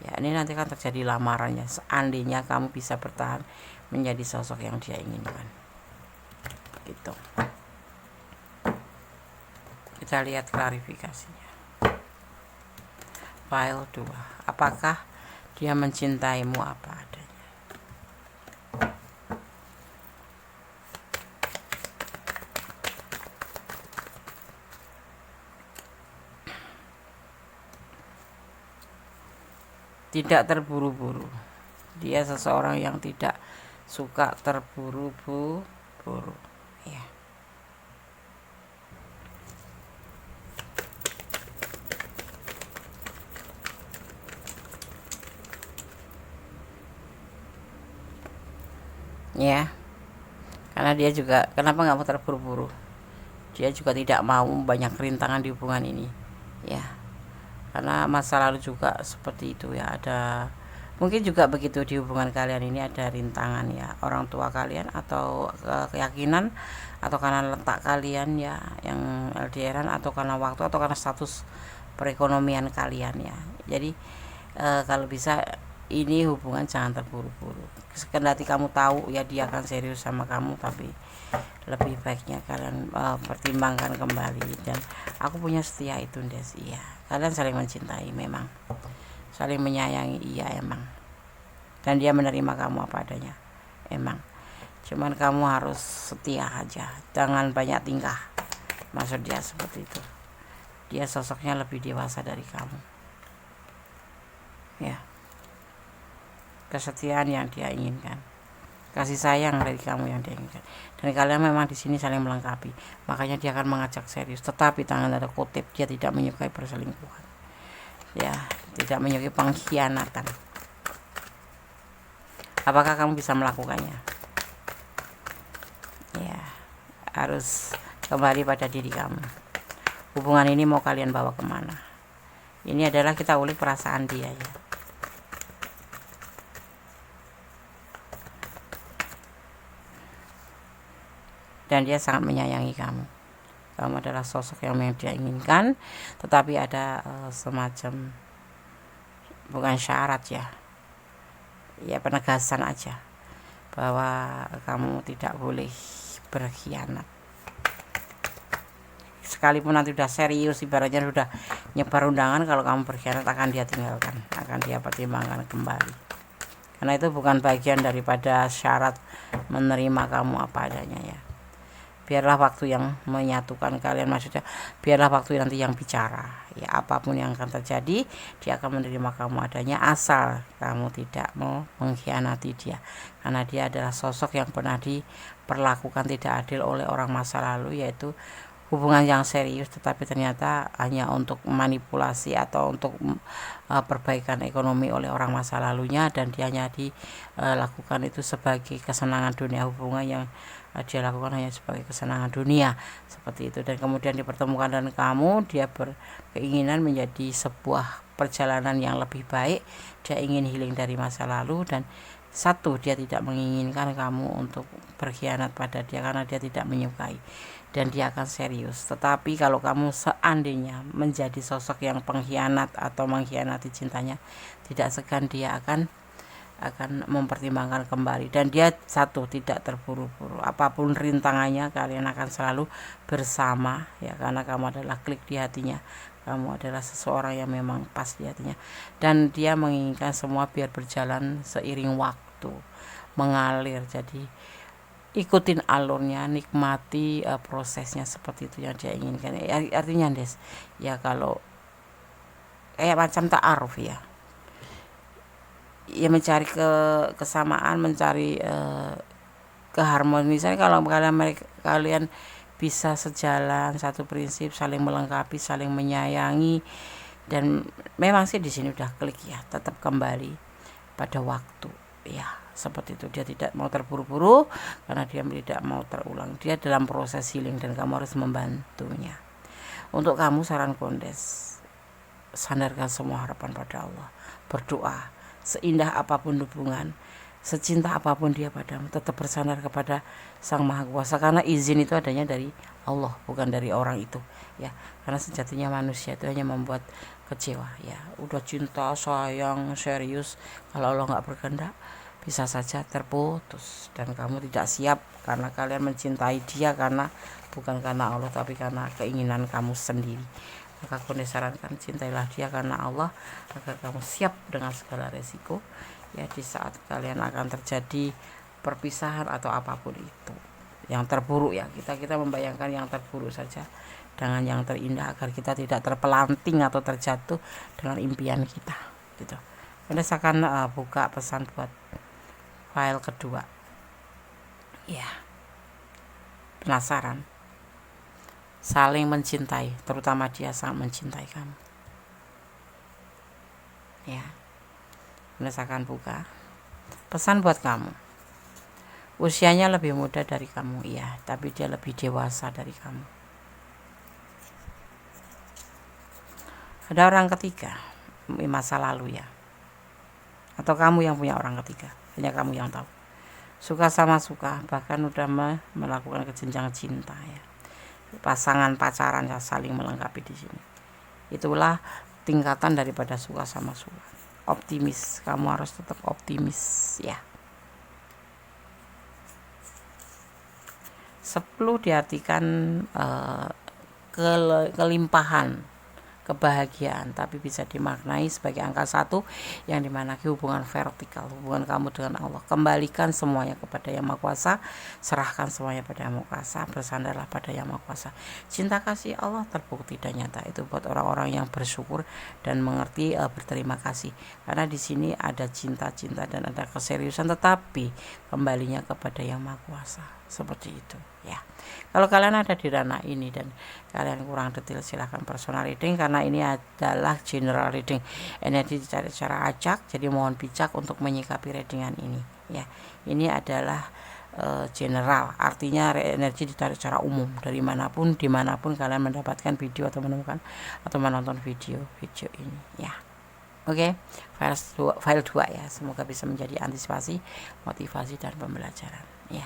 Ya, ini nanti kan terjadi lamarannya seandainya kamu bisa bertahan menjadi sosok yang dia inginkan. Gitu. Kita lihat klarifikasinya. File 2. Apakah dia mencintaimu apa adanya? Tidak terburu-buru. Dia seseorang yang tidak suka terburu-buru, ya. Ya, karena dia juga, kenapa nggak mau terburu-buru? Dia juga tidak mau banyak rintangan di hubungan ini, ya. Karena masa lalu juga seperti itu, ya. Ada mungkin juga begitu di hubungan kalian ini ada rintangan, ya, orang tua kalian atau keyakinan atau karena letak kalian, ya, yang LDRan, atau karena waktu atau karena status perekonomian kalian, ya. Jadi kalau bisa ini hubungan jangan terburu-buru. Kendati kamu tahu ya dia akan serius sama kamu, tapi lebih baiknya kalian pertimbangkan kembali. Dan aku punya setia itu, Des. Iya, kalian saling mencintai, memang saling menyayangi, iya emang. Dan dia menerima kamu apa adanya, emang. Cuman kamu harus setia aja, jangan banyak tingkah. Maksud dia seperti itu. Dia sosoknya lebih dewasa dari kamu, ya. Kesetiaan yang dia inginkan, kasih sayang dari kamu yang dia inginkan, dan kalian memang di sini saling melengkapi. Makanya dia akan mengajak serius, tetapi tangan ada kutip, dia tidak menyukai perselingkuhan, ya, tidak menyukai pengkhianatan. Apakah kamu bisa melakukannya? Ya, harus kembali pada diri kamu. Hubungan ini mau kalian bawa kemana? Ini adalah kita ulik perasaan dia, ya. Dan dia sangat menyayangi kamu. Kamu adalah sosok yang dia inginkan, tetapi ada semacam, bukan syarat, ya, penegasan aja bahwa kamu tidak boleh berkhianat. Sekalipun nanti udah serius, ibaratnya sudah nyebar undangan, kalau kamu berkhianat akan dia tinggalkan, akan dia pertimbangkan kembali. Karena itu bukan bagian daripada syarat menerima kamu apa adanya, ya. Biarlah waktu yang menyatukan kalian, maksudnya biarlah waktu nanti yang bicara, ya. Apapun yang akan terjadi, dia akan menerima kamu adanya, asal kamu tidak mau mengkhianati dia. Karena dia adalah sosok yang pernah diperlakukan tidak adil oleh orang masa lalu, yaitu hubungan yang serius tetapi ternyata hanya untuk manipulasi atau untuk perbaikan ekonomi oleh orang masa lalunya, dan dia hanya dilakukan itu sebagai kesenangan dunia. Hubungan yang dia lakukan hanya sebagai kesenangan dunia, seperti itu. Dan kemudian dipertemukan dengan kamu, dia berkeinginan menjadi sebuah perjalanan yang lebih baik. Dia ingin healing dari masa lalu, dan satu, dia tidak menginginkan kamu untuk berkhianat pada dia karena dia tidak menyukai, dan dia akan serius. Tetapi kalau kamu seandainya menjadi sosok yang pengkhianat atau mengkhianati cintanya, tidak segan dia akan mempertimbangkan kembali. Dan dia satu, tidak terburu-buru. Apapun rintangannya, kalian akan selalu bersama, ya, karena kamu adalah klik di hatinya. Kamu adalah seseorang yang memang pas di hatinya, dan dia menginginkan semua biar berjalan seiring waktu, mengalir. Jadi ikutin alurnya, nikmati prosesnya, seperti itu yang dia inginkan. Artinya, Des, ya, kalau kayak macam ta'aruf, ya, mencari kesamaan, mencari keharmonisan. Kalau kalian bisa sejalan, satu prinsip, saling melengkapi, saling menyayangi, dan memang sih di sini udah klik, ya, tetap kembali pada waktu, ya, seperti itu. Dia tidak mau terburu-buru karena dia tidak mau terulang. Dia dalam proses healing dan kamu harus membantunya. Untuk kamu saran Kondes, sandarkan semua harapan pada Allah, berdoa. Seindah apapun hubungan, secinta apapun dia padamu, tetap bersandar kepada Sang Maha Kuasa, karena izin itu adanya dari Allah, bukan dari orang itu ya. Karena sejatinya manusia itu hanya membuat kecewa ya. Udah cinta, sayang, serius, kalau Allah nggak berkehendak bisa saja terputus dan kamu tidak siap, karena kalian mencintai dia karena bukan karena Allah tapi karena keinginan kamu sendiri. Maka aku sarankan, cintailah dia karena Allah agar kamu siap dengan segala resiko ya di saat kalian akan terjadi perpisahan atau apapun itu. Yang terburuk ya, kita membayangkan yang terburuk saja dengan yang terindah agar kita tidak terpelanting atau terjatuh dengan impian kita gitu. Anda akan buka pesan buat file kedua ya. Penasaran? Saling mencintai, terutama dia sangat mencintai kamu ya. Anda akan buka pesan buat kamu. Usianya lebih muda dari kamu iya, tapi dia lebih dewasa dari kamu. Ada orang ketiga masa lalu ya, atau kamu yang punya orang ketiga, hanya kamu yang tahu. Suka sama suka, bahkan udah melakukan kejenjang cinta ya. Pasangan pacaran ya, saling melengkapi di sini. Itulah tingkatan daripada suka sama suka. Optimis, kamu harus tetap optimis ya. 10 diartikan kelimpahan, kebahagiaan, tapi bisa dimaknai sebagai angka 1 yang dimana hubungan vertikal, hubungan kamu dengan Allah. Kembalikan semuanya kepada Yang Maha Kuasa, serahkan semuanya pada Yang Maha Kuasa, bersandarlah pada Yang Maha Kuasa. Cinta kasih Allah terbukti dan nyata, itu buat orang-orang yang bersyukur dan mengerti berterima kasih, karena di sini ada cinta-cinta dan ada keseriusan, tetapi kembalinya kepada Yang Maha Kuasa, seperti itu ya. Kalau kalian ada di ranah ini dan kalian kurang detail, silahkan personal reading, karena ini adalah general reading. Energi dicari secara acak, jadi mohon bijak untuk menyikapi readingan ini ya. Ini adalah general, artinya energi ditarik secara umum dari manapun, dimanapun kalian mendapatkan video atau menemukan atau menonton video ini ya. Oke, file 2 ya, semoga bisa menjadi antisipasi, motivasi dan pembelajaran ya.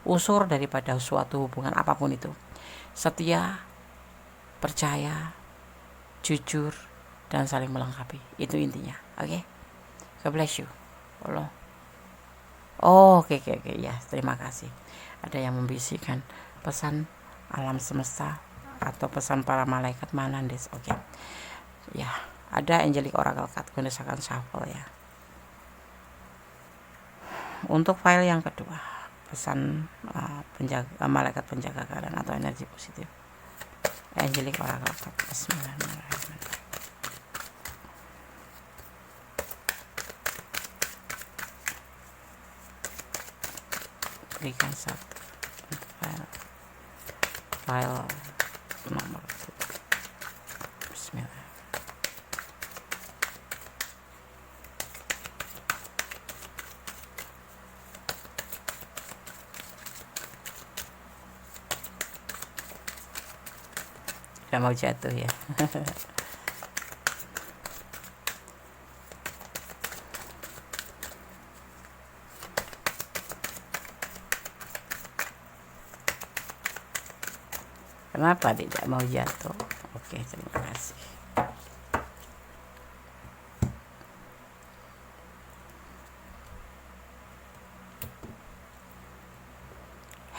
Unsur daripada suatu hubungan apapun itu, setia, percaya, jujur, dan saling melengkapi, itu intinya. Oke, God bless you. Oke ya, terima kasih. Ada yang membisikkan pesan alam semesta atau pesan para malaikat mana, Des? Oke ya, ada angelic oracle card, gunakan shuffle ya. Untuk file yang kedua, pesan malaikat penjaga kalian atau energi positif, angelic oracle card. Bismillahirrahmanirrahim. Berikan 1 untuk file nomor 2. Bismillah. Udah mau jatuh ya. Kenapa tidak mau jatuh? Oke, terima kasih.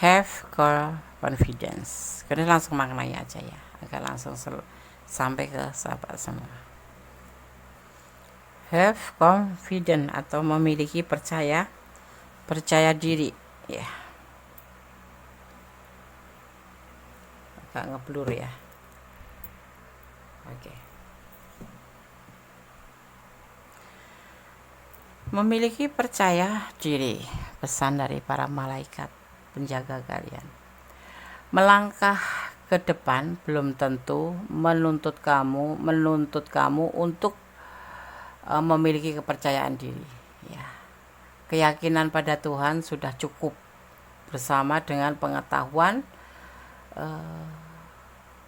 Have confidence. Kita langsung maknai aja ya, agar langsung sampai ke sahabat semua. Have confidence atau memiliki percaya diri ya. Agak ngeblur ya. Oke. Memiliki percaya diri, pesan dari para malaikat penjaga kalian. Melangkah ke depan belum tentu menuntut kamu untuk memiliki kepercayaan diri ya. keyakinan pada Tuhan sudah cukup bersama dengan pengetahuan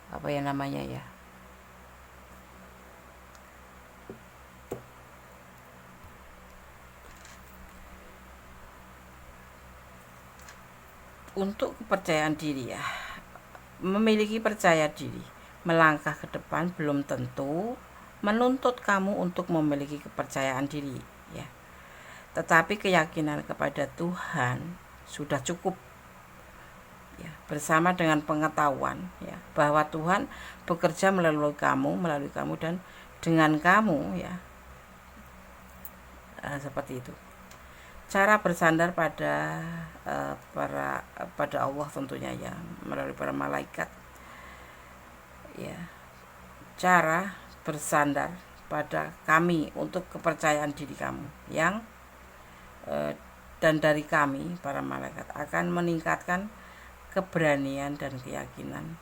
apa ya namanya ya, untuk kepercayaan diri ya. Memiliki percaya diri melangkah ke depan belum tentu menuntut kamu untuk memiliki kepercayaan diri ya, tetapi keyakinan kepada Tuhan sudah cukup ya, bersama dengan pengetahuan ya bahwa Tuhan bekerja melalui kamu dan dengan kamu ya. Seperti itu cara bersandar pada pada Allah tentunya ya, melalui para malaikat ya. Cara bersandar pada kami untuk kepercayaan diri kamu yang dan dari kami para malaikat akan meningkatkan keberanian dan keyakinan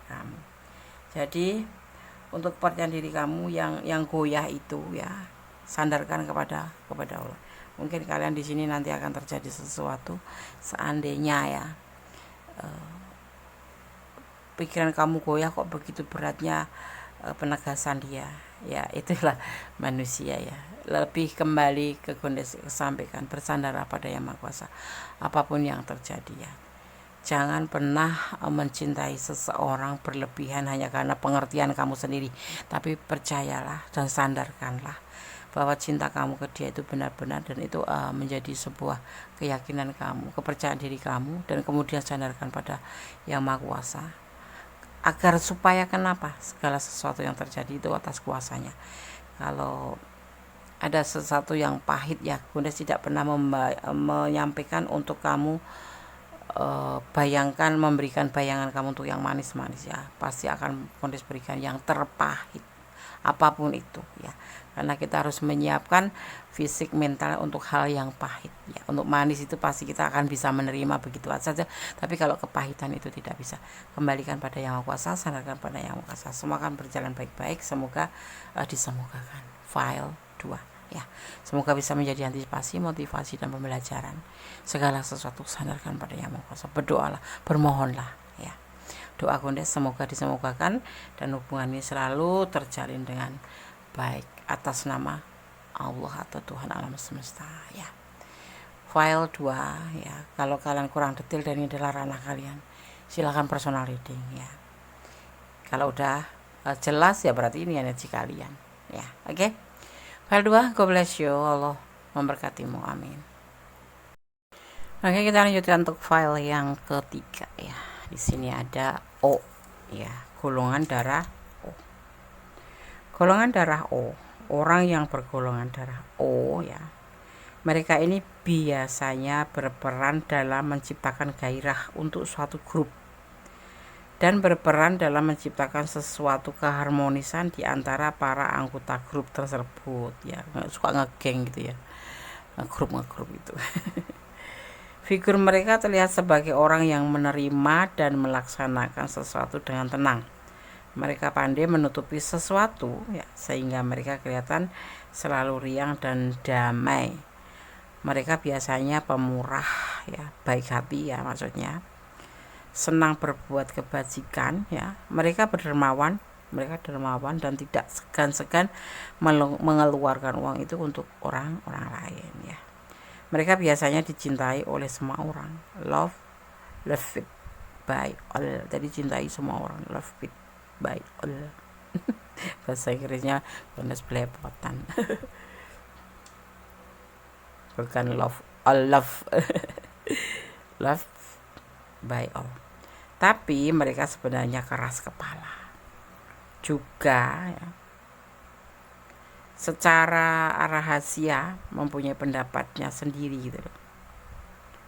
kamu. Jadi untuk kepercayaan diri kamu yang goyah itu ya, sandarkan kepada Allah. Mungkin kalian di sini nanti akan terjadi sesuatu, seandainya ya pikiran kamu goyah, kok begitu beratnya penegasan dia ya. Itulah manusia ya, lebih kembali ke kondisi sampaikan, bersandar pada Yang Maha Kuasa apapun yang terjadi ya. Jangan pernah mencintai seseorang berlebihan hanya karena pengertian kamu sendiri, tapi percayalah dan sandarkanlah bahwa cinta kamu ke dia itu benar-benar, dan itu menjadi sebuah keyakinan kamu, kepercayaan diri kamu, dan kemudian sandarkan pada Yang Maha Kuasa, agar supaya kenapa segala sesuatu yang terjadi itu atas kuasanya. Kalau ada sesuatu yang pahit ya, Bunda tidak pernah menyampaikan untuk kamu bayangkan, memberikan bayangan kamu untuk yang manis-manis ya. Pasti akan Bunda berikan yang terpahit apapun itu ya, karena kita harus menyiapkan fisik mental untuk hal yang pahit ya. Untuk manis itu pasti kita akan bisa menerima begitu saja, tapi kalau kepahitan itu tidak bisa. Kembalikan pada Yang Maha Kuasa, sandarkan pada Yang Maha Kuasa, semua akan berjalan baik-baik. Semoga disemogakan. File 2 ya, semoga bisa menjadi antisipasi, motivasi, dan pembelajaran. Segala sesuatu sandarkan pada Yang Maha Kuasa, berdoalah, bermohonlah ya. Doa Bunda semoga disemogakan dan hubungan ini selalu terjalin dengan baik atas nama Allah atau Tuhan alam semesta ya. File 2 ya, kalau kalian kurang detail dan ini adalah ranah kalian, silakan personal reading ya. Kalau udah jelas ya berarti ini energi kalian ya. Oke. File 2, God bless you, Allah memberkatimu, amin. Oke, kita lanjutkan untuk file yang ketiga ya. Di sini ada O ya, golongan darah O. Golongan darah O, orang yang bergolongan darah O ya, mereka ini biasanya berperan dalam menciptakan gairah untuk suatu grup dan berperan dalam menciptakan sesuatu keharmonisan di antara para anggota grup tersebut ya. Suka ngegeng gitu ya, ngegrup itu. Figur mereka terlihat sebagai orang yang menerima dan melaksanakan sesuatu dengan tenang. Mereka pandai menutupi sesuatu ya, sehingga mereka kelihatan selalu riang dan damai. Mereka biasanya pemurah ya, baik hati ya maksudnya. Senang berbuat kebajikan ya. Mereka dermawan dan tidak segan-segan mengeluarkan uang itu untuk orang-orang lain ya. Mereka biasanya dicintai oleh semua orang. Loved by all. Jadi cintai semua orang. Loved by all. Bahasa Inggrisnya bonus belepotan. Bukan love, all love. Love by all. Tapi mereka sebenarnya keras kepala juga ya. Secara rahasia mempunyai pendapatnya sendiri gitu loh,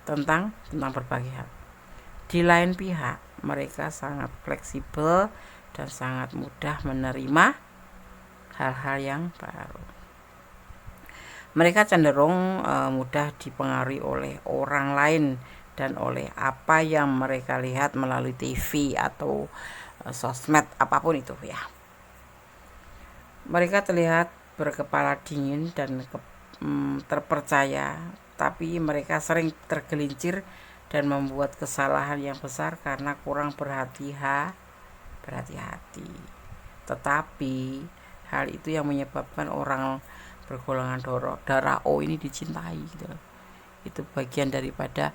tentang berbagai hal. Di lain pihak mereka sangat fleksibel dan sangat mudah menerima hal-hal yang baru. Mereka cenderung mudah dipengaruhi oleh orang lain dan oleh apa yang mereka lihat melalui TV atau sosmed apapun itu ya. Mereka terlihat berkepala dingin dan terpercaya tapi mereka sering tergelincir dan membuat kesalahan yang besar karena kurang berhati-hati. Tetapi hal itu yang menyebabkan orang bergolongan darah O ini dicintai gitu. Itu bagian daripada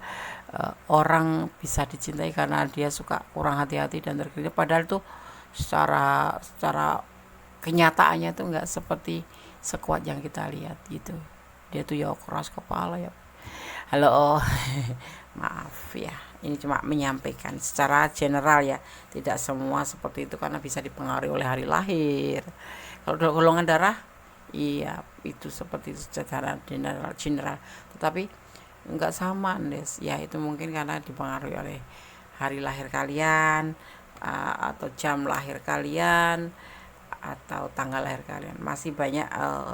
orang bisa dicintai karena dia suka kurang hati-hati dan tergelincir, padahal itu secara kenyataannya itu enggak seperti sekuat yang kita lihat gitu. Dia tuh ya keras kepala ya. Halo, maaf ya, ini cuma menyampaikan secara general ya, tidak semua seperti itu karena bisa dipengaruhi oleh hari lahir. Kalau golongan darah, iya itu seperti itu secara general, tetapi enggak sama Des ya, itu mungkin karena dipengaruhi oleh hari lahir kalian, atau jam lahir kalian, atau tanggal lahir kalian. Masih banyak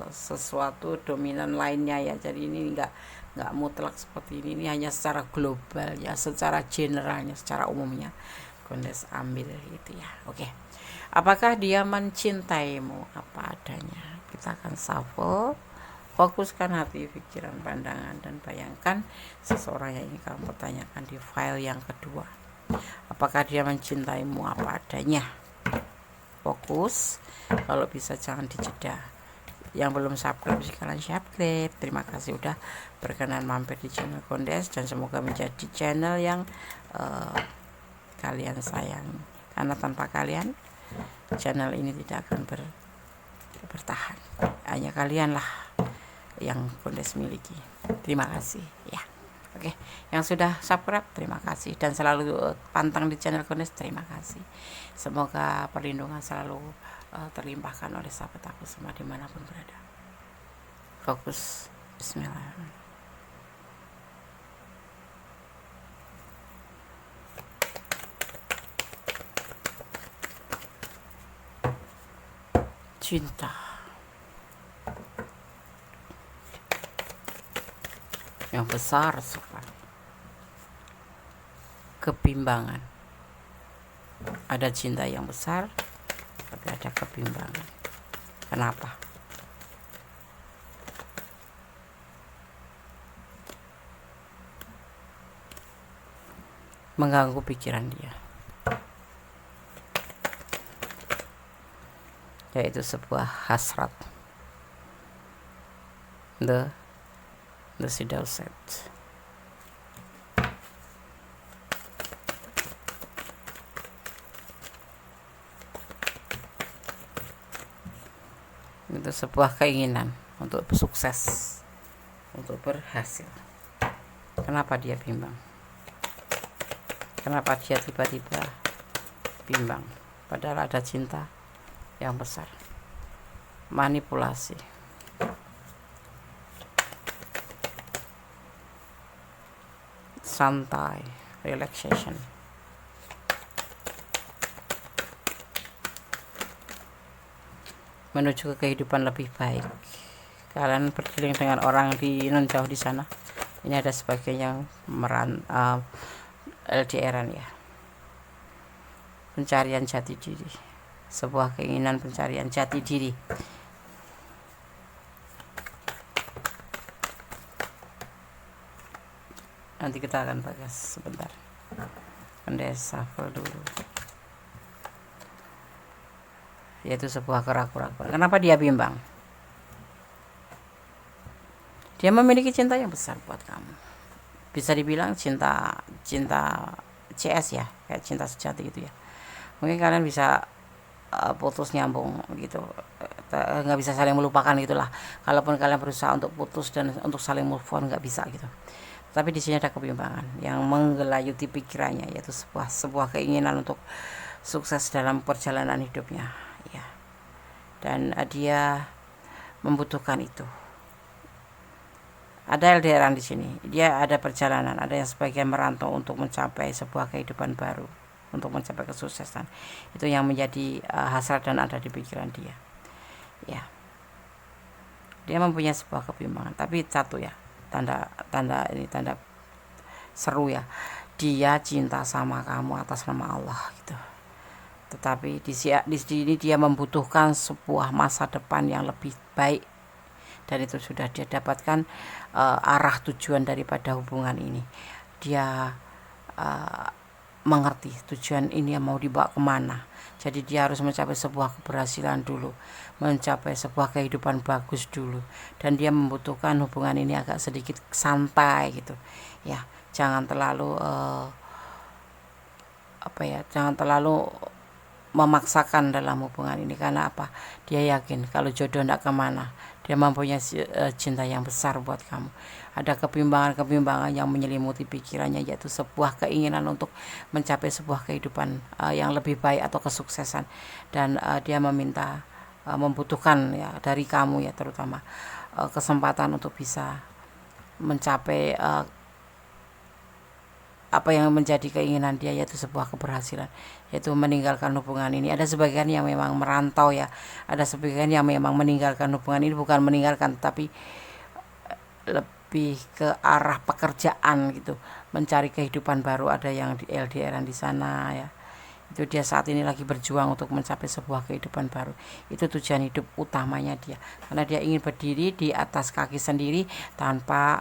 sesuatu dominan lainnya ya, jadi ini enggak mutlak seperti ini hanya secara global ya, secara generalnya, secara umumnya Kondes ambil gitu ya. Oke, apakah dia mencintaimu? Apa adanya. Kita akan shuffle. Fokuskan hati, pikiran, pandangan, dan bayangkan seseorang yang ingin kamu pertanyakan di file yang kedua. Apakah dia mencintaimu? Apa adanya. Fokus, kalau bisa jangan dijeda. Yang belum subscribe sekalian subscribe. Terima kasih udah berkenan mampir di channel Kondes, dan semoga menjadi channel yang kalian sayang, karena tanpa kalian channel ini tidak akan bertahan. Hanya kalianlah yang Kondes miliki. Terima kasih ya. Oke, yang sudah subscribe terima kasih, dan selalu pantang di channel Kondes terima kasih. Semoga perlindungan selalu terlimpahkan oleh sahabat aku semua dimanapun berada. Fokus. Bismillahirrahmanirrahim. Cinta yang besar sekali, kebimbangan. Ada cinta yang besar, tapi ada kebimbangan. Kenapa? Mengganggu pikiran dia, yaitu sebuah hasrat. The Sidauset. Itu sebuah keinginan untuk sukses, untuk berhasil. Kenapa dia bimbang? Kenapa dia tiba-tiba bimbang? Padahal ada cinta yang besar. Manipulasi. Santai, relaxation. Menuju ke kehidupan lebih baik. Kalian berkeliling dengan orang di non jauh di sana. Ini ada sebagian yang LDRan ya. Pencarian jati diri. Sebuah keinginan pencarian jati diri. Nanti kita akan bahas sebentar. Kondes shuffle dulu. Yaitu sebuah keraguan. Kenapa dia bimbang? Dia memiliki cinta yang besar buat kamu. Bisa dibilang cinta CS ya, kayak cinta sejati gitu ya. Mungkin kalian bisa putus nyambung gitu, nggak bisa saling melupakan gitulah. Kalaupun kalian berusaha untuk putus dan untuk saling move on, nggak bisa gitu. Tapi di sini ada kebimbangan yang menggelayuti pikirannya, yaitu sebuah keinginan untuk sukses dalam perjalanan hidupnya ya. Dan dia membutuhkan itu. Ada LDRan di sini. Dia ada perjalanan, ada yang sebagian merantau untuk mencapai sebuah kehidupan baru, untuk mencapai kesuksesan. Itu yang menjadi hasrat dan ada di pikiran dia. Ya. Dia mempunyai sebuah kebimbangan, tapi satu ya. Tanda seru ya. Dia cinta sama kamu atas nama Allah gitu. Tetapi di sini dia membutuhkan sebuah masa depan yang lebih baik dan itu sudah dia dapatkan arah tujuan daripada hubungan ini. Dia mengerti tujuan ini yang mau dibawa kemana. Jadi dia harus mencapai sebuah keberhasilan dulu, mencapai sebuah kehidupan bagus dulu, dan dia membutuhkan hubungan ini agak sedikit santai gitu ya. Jangan terlalu jangan terlalu memaksakan dalam hubungan ini. Karena apa? Dia yakin kalau jodoh tidak kemana, dia mempunyai cinta yang besar buat kamu. Ada kebimbangan-kebimbangan yang menyelimuti pikirannya, yaitu sebuah keinginan untuk mencapai sebuah kehidupan yang lebih baik atau kesuksesan. Dan dia membutuhkan ya dari kamu ya, terutama kesempatan untuk bisa mencapai apa yang menjadi keinginan dia, yaitu sebuah keberhasilan, yaitu meninggalkan hubungan ini. Ada sebagian yang memang merantau ya, ada sebagian yang memang meninggalkan hubungan ini, bukan meninggalkan tapi lebih ke arah pekerjaan gitu, mencari kehidupan baru. Ada yang di LDRan di sana ya, itu dia saat ini lagi berjuang untuk mencapai sebuah kehidupan baru. Itu tujuan hidup utamanya dia, karena dia ingin berdiri di atas kaki sendiri tanpa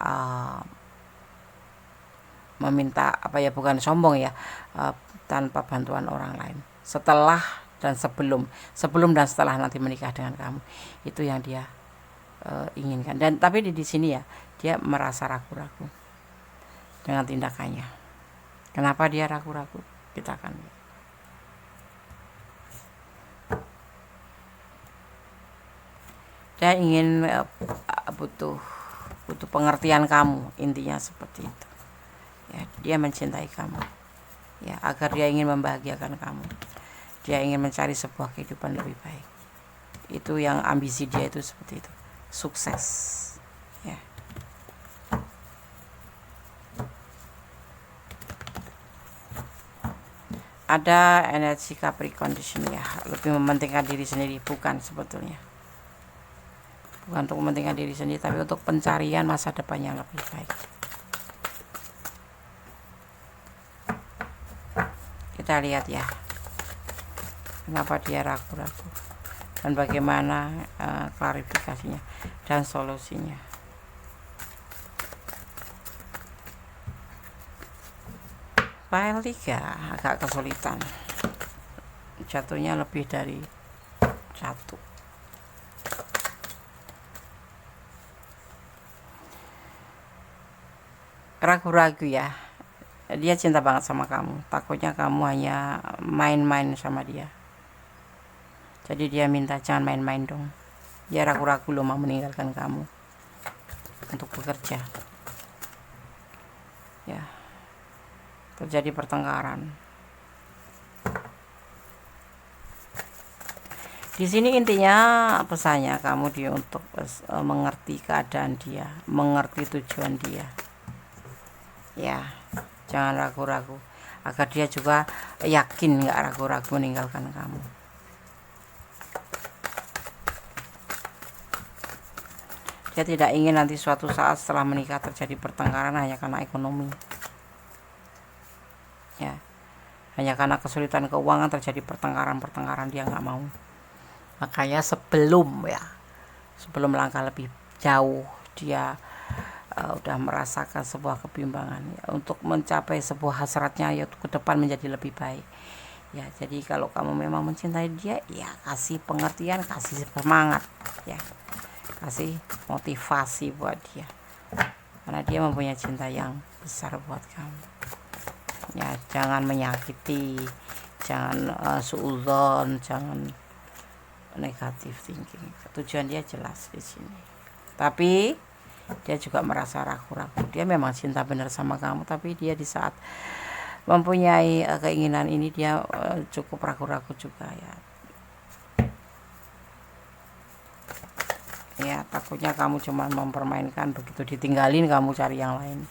meminta bukan sombong ya, tanpa bantuan orang lain. Setelah dan sebelum dan setelah nanti menikah dengan kamu, itu yang dia inginkan. Dan tapi di sini ya, dia merasa ragu-ragu dengan tindakannya. Kenapa dia ragu-ragu? Kita akan lihat. Dia ingin butuh pengertian kamu, intinya seperti itu ya. Dia mencintai kamu ya, agar dia ingin membahagiakan kamu. Dia ingin mencari sebuah kehidupan lebih baik. Itu yang ambisi dia itu seperti itu, sukses ya. Ada energi Capricorn di sini ya, lebih mementingkan diri sendiri, bukan untuk mementingkan diri sendiri, tapi untuk pencarian masa depan yang lebih baik. Kita lihat ya, kenapa dia ragu-ragu dan bagaimana klarifikasinya dan solusinya. File 3 agak kesulitan, jatuhnya lebih dari satu. Ragu-ragu ya, dia cinta banget sama kamu, takutnya kamu hanya main-main sama dia. Jadi dia minta jangan main-main dong. Dia ragu-ragu loh mau meninggalkan kamu untuk bekerja ya. Terjadi pertengkaran di sini. Intinya pesannya kamu dia untuk mengerti keadaan dia, mengerti tujuan dia ya. Jangan ragu-ragu, agar dia juga yakin, nggak ragu-ragu meninggalkan kamu. Dia tidak ingin nanti suatu saat setelah menikah terjadi pertengkaran hanya karena ekonomi ya, hanya karena kesulitan keuangan terjadi pertengkaran. Dia nggak mau. Makanya sebelum melangkah lebih jauh, dia udah merasakan sebuah kebimbangan ya, untuk mencapai sebuah hasratnya yaitu ke depan menjadi lebih baik ya. Jadi kalau kamu memang mencintai dia ya, kasih pengertian, kasih semangat ya, kasih motivasi buat dia, karena dia mempunyai cinta yang besar buat kamu ya. Jangan menyakiti, jangan suudzon, jangan negatif thinking. Tujuan dia jelas di sini, tapi dia juga merasa ragu-ragu. Dia memang cinta benar sama kamu, tapi dia di saat mempunyai keinginan ini dia cukup ragu-ragu juga ya. Ya, takutnya kamu cuma mempermainkan, begitu ditinggalin kamu cari yang lain.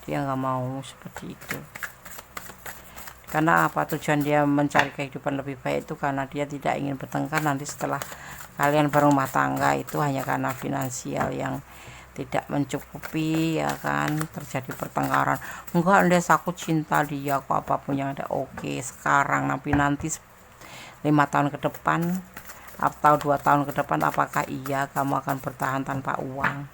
Dia nggak mau seperti itu. Karena apa? Tujuan dia mencari kehidupan lebih baik itu karena dia tidak ingin bertengkar nanti setelah kalian berumah tangga, itu hanya karena finansial yang tidak mencukupi ya kan, terjadi pertengkaran. Enggak, Des, aku cinta dia kok, apapun yang ada oke sekarang, tapi nanti 5 tahun ke depan atau 2 tahun ke depan, apakah iya kamu akan bertahan tanpa uang?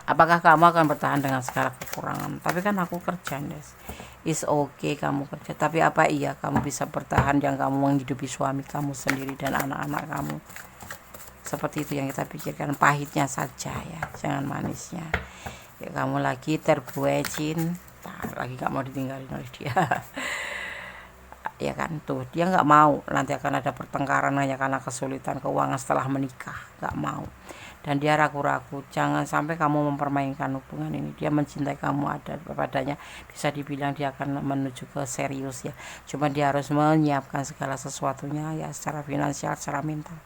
Apakah kamu akan bertahan dengan segala kekurangan? Tapi kan aku kerja, Des. Is okay kamu kerja, tapi apa iya kamu bisa bertahan yang kamu menghidupi suami kamu sendiri dan anak-anak kamu? Seperti itu yang kita pikirkan, pahitnya saja ya, jangan manisnya. Ya kamu lagi terbuai cinta, lagi gak mau ditinggalin oleh dia. Ya kan, tuh dia nggak mau nanti akan ada pertengkaran hanya karena kesulitan keuangan setelah menikah, nggak mau. Dan dia ragu-ragu, jangan sampai kamu mempermainkan hubungan ini. Dia mencintai kamu ada padanya, bisa dibilang dia akan menuju ke serius ya, cuma dia harus menyiapkan segala sesuatunya ya, secara finansial, secara mental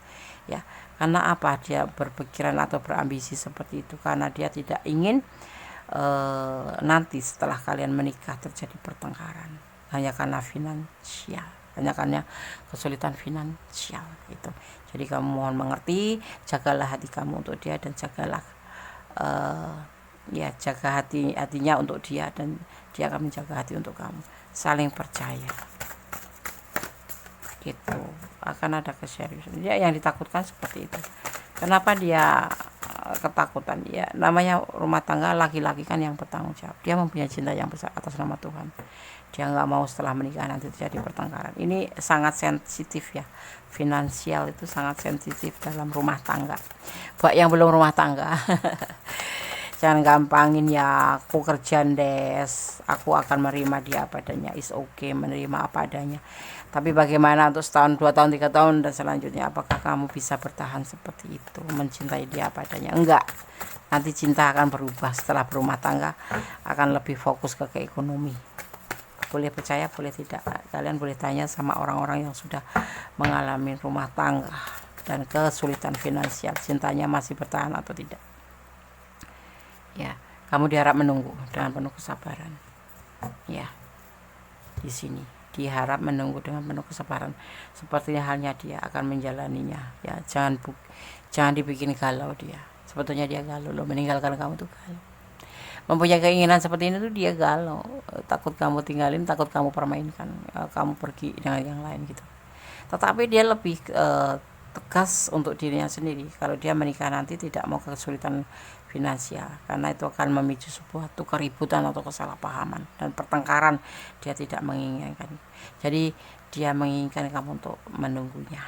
ya. Karena apa dia berpikiran atau berambisi seperti itu? Karena dia tidak ingin nanti setelah kalian menikah terjadi pertengkaran hanya karena finansial, hanya karena kesulitan finansial itu. Jadi kamu mohon mengerti, jagalah hati kamu untuk dia, dan jagalah ya, jaga hatinya untuk dia, dan dia akan menjaga hati untuk kamu. Saling percaya gitu, akan ada keseriusan. Dia yang ditakutkan seperti itu. Kenapa dia ketakutan? Ya namanya rumah tangga, laki-laki kan yang bertanggung jawab. Dia mempunyai cinta yang besar atas nama Tuhan. Dia nggak mau setelah menikah nanti terjadi pertengkaran. Ini sangat sensitif ya, finansial itu sangat sensitif dalam rumah tangga. Buat yang belum rumah tangga jangan gampangin ya, aku kerja, Des, aku akan menerima dia apa adanya. Is okay menerima apa adanya, tapi bagaimana untuk setahun, 2 tahun, 3 tahun dan selanjutnya? Apakah kamu bisa bertahan seperti itu, mencintai dia apa adanya? Enggak, nanti cinta akan berubah. Setelah berumah tangga akan lebih fokus ke ekonomi. Boleh percaya, boleh tidak. Kalian boleh tanya sama orang-orang yang sudah mengalami rumah tangga dan kesulitan finansial, cintanya masih bertahan atau tidak. Ya, kamu diharap menunggu dengan penuh kesabaran. Ya, di sini diharap menunggu dengan penuh kesabaran. Sepertinya halnya dia akan menjalaninya. Ya, jangan dibikin galau dia. Sebetulnya dia galau loh, meninggalkan kamu tuh galau. Mempunyai keinginan seperti ini tuh dia galau, takut kamu tinggalin, takut kamu permainkan, kamu pergi dengan yang lain gitu. Tetapi dia lebih tegas untuk dirinya sendiri. Kalau dia menikah nanti tidak mau kesulitan finansial, karena itu akan memicu sebuah keributan atau kesalahpahaman dan pertengkaran. Dia tidak menginginkan. Jadi dia menginginkan kamu untuk menunggunya.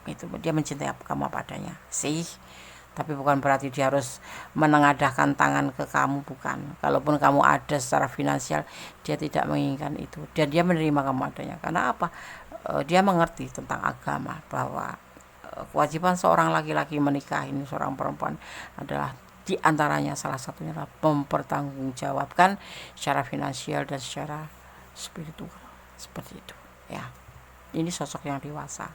Itu dia mencintai kamu apa adanya sih. Tapi bukan berarti dia harus menengadahkan tangan ke kamu, bukan. Kalaupun kamu ada secara finansial, dia tidak menginginkan itu. Dan dia menerima kamu adanya. Karena apa? Dia mengerti tentang agama, bahwa kewajiban seorang laki-laki menikahi seorang perempuan adalah diantaranya, salah satunya adalah mempertanggungjawabkan secara finansial dan secara spiritual, seperti itu ya. Ini sosok yang dewasa,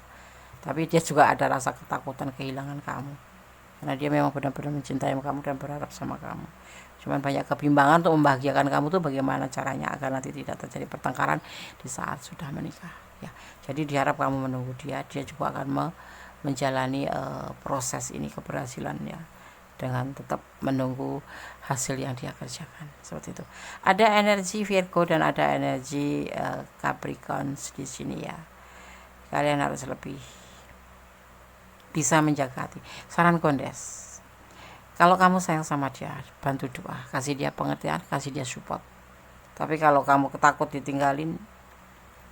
tapi dia juga ada rasa ketakutan kehilangan kamu, karena dia memang benar-benar mencintai kamu dan berharap sama kamu. Cuman banyak kebimbangan untuk membahagiakan kamu tuh bagaimana caranya agar nanti tidak terjadi pertengkaran di saat sudah menikah ya. Jadi diharap kamu menunggu dia juga akan menjalani proses ini, keberhasilannya, dengan tetap menunggu hasil yang dia kerjakan, seperti itu. Ada energi Virgo dan ada energi Capricorn di sini ya. Kalian harus lebih bisa menjaga hati. Saran Kondes, kalau kamu sayang sama dia, bantu doa, kasih dia pengertian, kasih dia support. Tapi kalau kamu ketakut ditinggalin,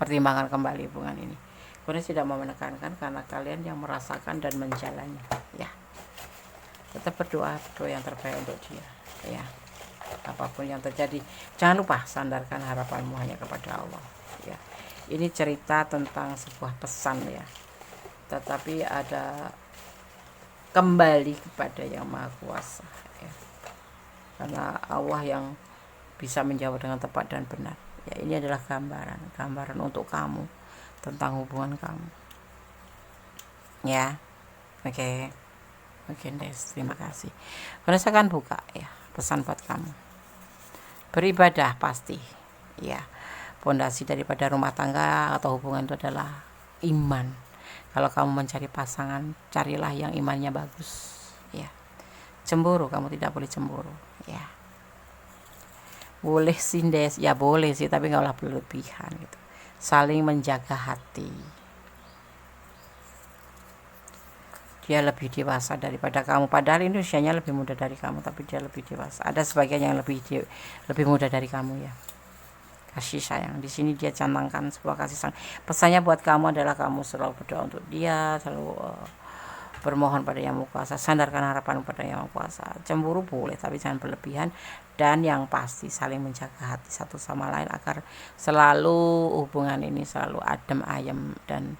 pertimbangkan kembali hubungan ini. Kondes tidak mau menekankan, karena kalian yang merasakan dan menjalani ya. Tetap berdoa yang terbaik untuk dia ya. Apapun yang terjadi, jangan lupa sandarkan harapanmu hanya kepada Allah ya. Ini cerita tentang sebuah pesan ya, tetapi ada kembali kepada yang maha kuasa ya. Karena Allah yang bisa menjawab dengan tepat dan benar ya. Ini adalah gambaran untuk kamu tentang hubungan kamu ya. Oke. Oke, Des, terima kasih. Saya akan buka ya pesan buat kamu. Beribadah pasti ya. Pondasi daripada rumah tangga atau hubungan itu adalah iman. Kalau kamu mencari pasangan, carilah yang imannya bagus ya. Cemburu, kamu tidak boleh cemburu ya. Boleh sih, Des, ya boleh sih, tapi nggak boleh berlebihan gitu. Saling menjaga hati dia lebih dewasa daripada kamu, padahal ini usianya lebih muda dari kamu, tapi dia lebih dewasa. Ada sebagian yang lebih muda dari kamu ya. Kasih sayang di sini dia canangkan sebuah kasih sayang. Pesannya buat kamu adalah kamu selalu berdoa untuk dia, selalu bermohon pada Yang Maha Kuasa, sandarkan harapan pada Yang Maha Kuasa. Cemburu boleh tapi jangan berlebihan, dan yang pasti saling menjaga hati satu sama lain agar selalu hubungan ini selalu adem ayem dan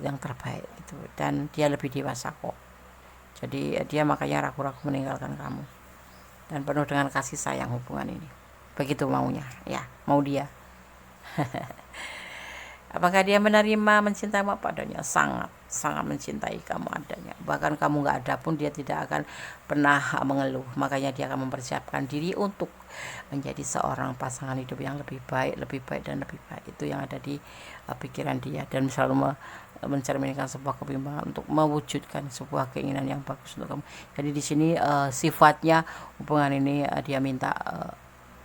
yang terbaik gitu. Dan dia lebih dewasa kok, jadi dia makanya ragu-ragu meninggalkan kamu, dan penuh dengan kasih sayang hubungan ini. Begitu maunya ya, mau dia. Apakah dia menerima, mencintaimu apa adanya? Sangat mencintai kamu adanya. Bahkan kamu nggak ada pun dia tidak akan pernah mengeluh. Makanya dia akan mempersiapkan diri untuk menjadi seorang pasangan hidup yang lebih baik dan lebih baik. Itu yang ada di pikiran dia, dan selalu mencerminkan sebuah kebimbangan untuk mewujudkan sebuah keinginan yang bagus untuk kamu. Jadi di sini sifatnya hubungan ini dia minta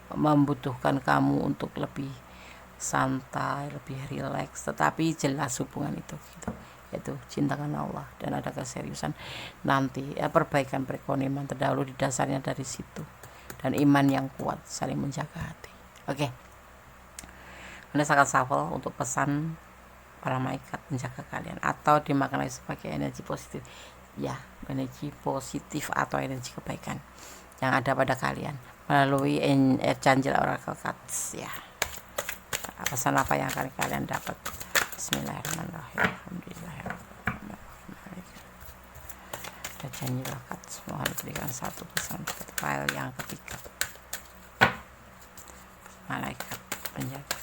membutuhkan kamu untuk lebih santai, lebih rileks, tetapi jelas hubungan itu gitu, yaitu cinta karena Allah, dan ada keseriusan nanti perbaikan perekonomian terdahulu di dasarnya dari situ, dan iman yang kuat saling menjaga hati. Oke. Berdasarkan shuffle untuk pesan para malaikat menjaga kalian, atau dimaknai sebagai energi positif ya, energi positif atau energi kebaikan yang ada pada kalian melalui Archangel Oracle Cards ya. Pesan apa yang akan kalian dapat? Bismillahirrahmanirrahim. Alhamdulillahirrahmanirrahim. Archangel Cards, mohon berikan satu pesan untuk file yang ketiga. Malaikat penjaga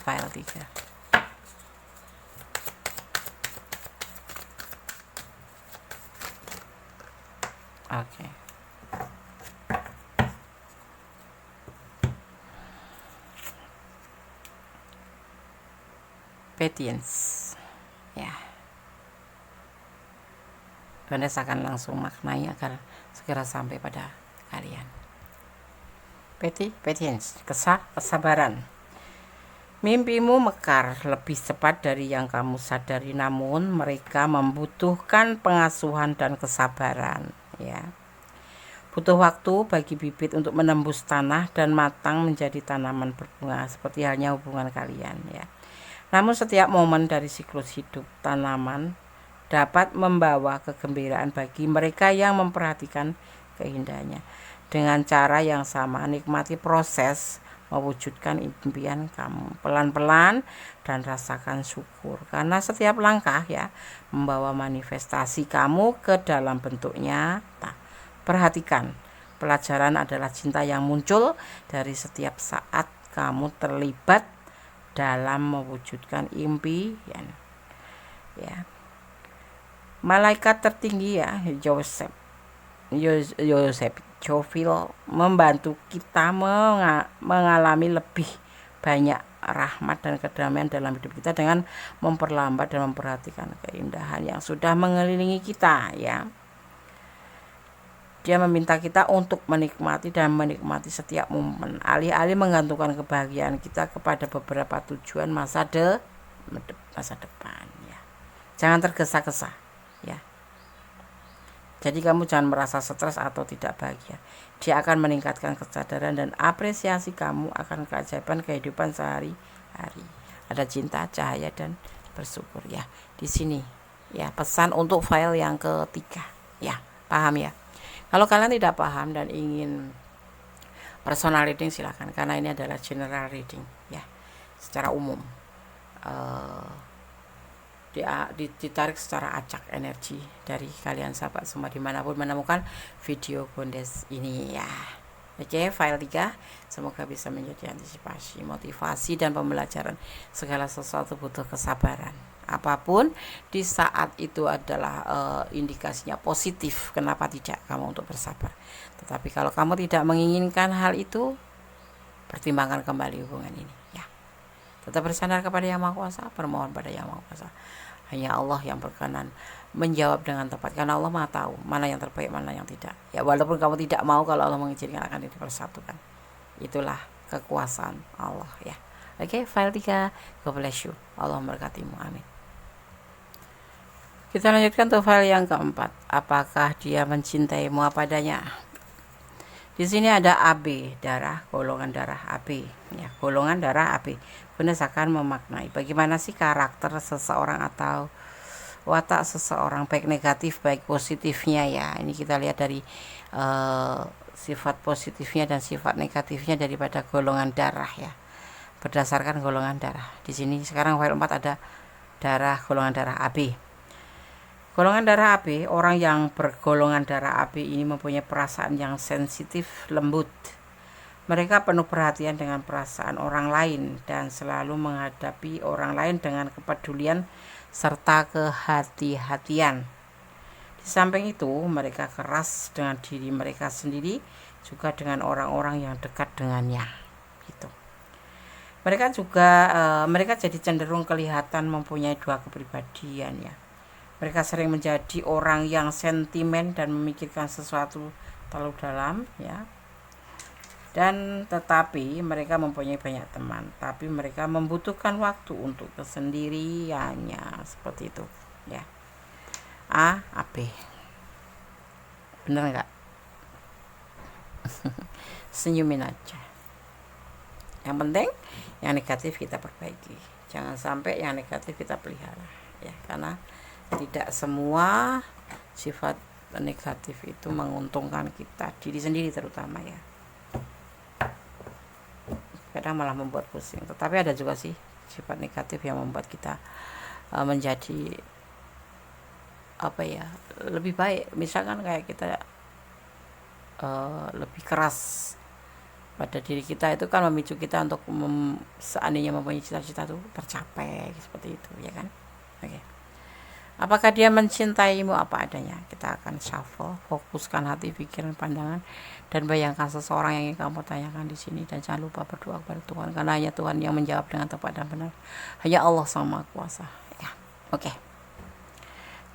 file 3. Oke. Patience ya. Anda akan langsung maknai agar segera sampai pada kalian. Patience, kesabaran. Mimpimu mekar lebih cepat dari yang kamu sadari, namun mereka membutuhkan pengasuhan dan kesabaran ya. Butuh waktu bagi bibit untuk menembus tanah dan matang menjadi tanaman berbunga, seperti halnya hubungan kalian ya. Namun setiap momen dari siklus hidup tanaman dapat membawa kegembiraan bagi mereka yang memperhatikan keindahannya. Dengan cara yang sama, nikmati proses mewujudkan impian kamu pelan-pelan dan rasakan syukur, karena setiap langkah ya membawa manifestasi kamu ke dalam bentuk nyata. Perhatikan, pelajaran adalah cinta yang muncul dari setiap saat kamu terlibat dalam mewujudkan impian ya. Malaikat tertinggi ya, Joseph Jovil membantu kita mengalami lebih banyak rahmat dan kedamaian dalam hidup kita dengan memperlambat dan memperhatikan keindahan yang sudah mengelilingi kita ya. Dia meminta kita untuk menikmati setiap momen, alih-alih menggantungkan kebahagiaan kita kepada beberapa tujuan masa depan ya. Jangan tergesa-gesa ya. Jadi kamu jangan merasa stres atau tidak bahagia. Dia akan meningkatkan kesadaran dan apresiasi kamu akan keajaiban kehidupan sehari-hari. Ada cinta, cahaya, dan bersyukur ya. Di sini ya pesan untuk file yang ketiga ya. Paham ya? Kalau kalian tidak paham dan ingin personal reading silakan, karena ini adalah general reading ya, secara umum. Ditarik secara acak energi dari kalian sahabat semua dimanapun menemukan video Gondes ini ya. Oke, file 3 semoga bisa menjadi antisipasi, motivasi, dan pembelajaran. Segala sesuatu butuh kesabaran. Apapun di saat itu adalah indikasinya positif, kenapa tidak kamu untuk bersabar. Tetapi kalau kamu tidak menginginkan hal itu, pertimbangkan kembali hubungan ini ya. Tetap bersandar kepada Yang Maha Kuasa, bermohon pada Yang Maha Kuasa. Hanya Allah yang berkenan menjawab dengan tepat, karena Allah Maha tahu mana yang terbaik, mana yang tidak ya. Walaupun kamu tidak mau, kalau Allah mengizinkan akan dipersatukan. Itulah kekuasaan Allah ya. Oke, file 3. God bless you. Allah memberkatimu. Amin. Kita lanjutkan tuh file yang keempat. Apakah dia mencintaimu apa adanya? Di sini ada AB, darah, golongan darah AB, ya, golongan darah AB. Gunes akan memaknai bagaimana sih karakter seseorang atau watak seseorang, baik negatif baik positifnya ya. Ini kita lihat dari sifat positifnya dan sifat negatifnya daripada golongan darah ya. Berdasarkan golongan darah. Di sini sekarang file 4 ada darah, golongan darah AB. Golongan darah AB, orang yang bergolongan darah AB ini mempunyai perasaan yang sensitif, lembut. Mereka penuh perhatian dengan perasaan orang lain dan selalu menghadapi orang lain dengan kepedulian serta kehati-hatian. Di samping itu, mereka keras dengan diri mereka sendiri, juga dengan orang-orang yang dekat dengannya. Gitu. Mereka jadi cenderung kelihatan mempunyai dua kepribadian ya. Mereka sering menjadi orang yang sentimen dan memikirkan sesuatu terlalu dalam ya. Dan tetapi mereka mempunyai banyak teman, tapi mereka membutuhkan waktu untuk kesendiriannya, seperti itu ya. A, AB. Bener nggak? Senyumin aja. Yang penting yang negatif kita perbaiki. Jangan sampai yang negatif kita pelihara ya, karena tidak semua sifat negatif itu menguntungkan kita, diri sendiri terutama ya. Kadang malah membuat pusing. Tetapi ada juga sih sifat negatif yang membuat kita menjadi lebih baik. Misalkan kayak kita lebih keras pada diri kita, itu kan memicu kita untuk seandainya mempunyai cita-cita itu tercapai seperti itu ya kan. Oke. Apakah dia mencintaimu apa adanya? Kita akan shuffle, fokuskan hati, pikiran, pandangan, dan bayangkan seseorang yang ingin kamu tanyakan di sini. Dan jangan lupa berdoa kepada Tuhan, karena hanya Tuhan yang menjawab dengan tepat dan benar. Hanya Allah Sang Maha Kuasa. Ya, oke.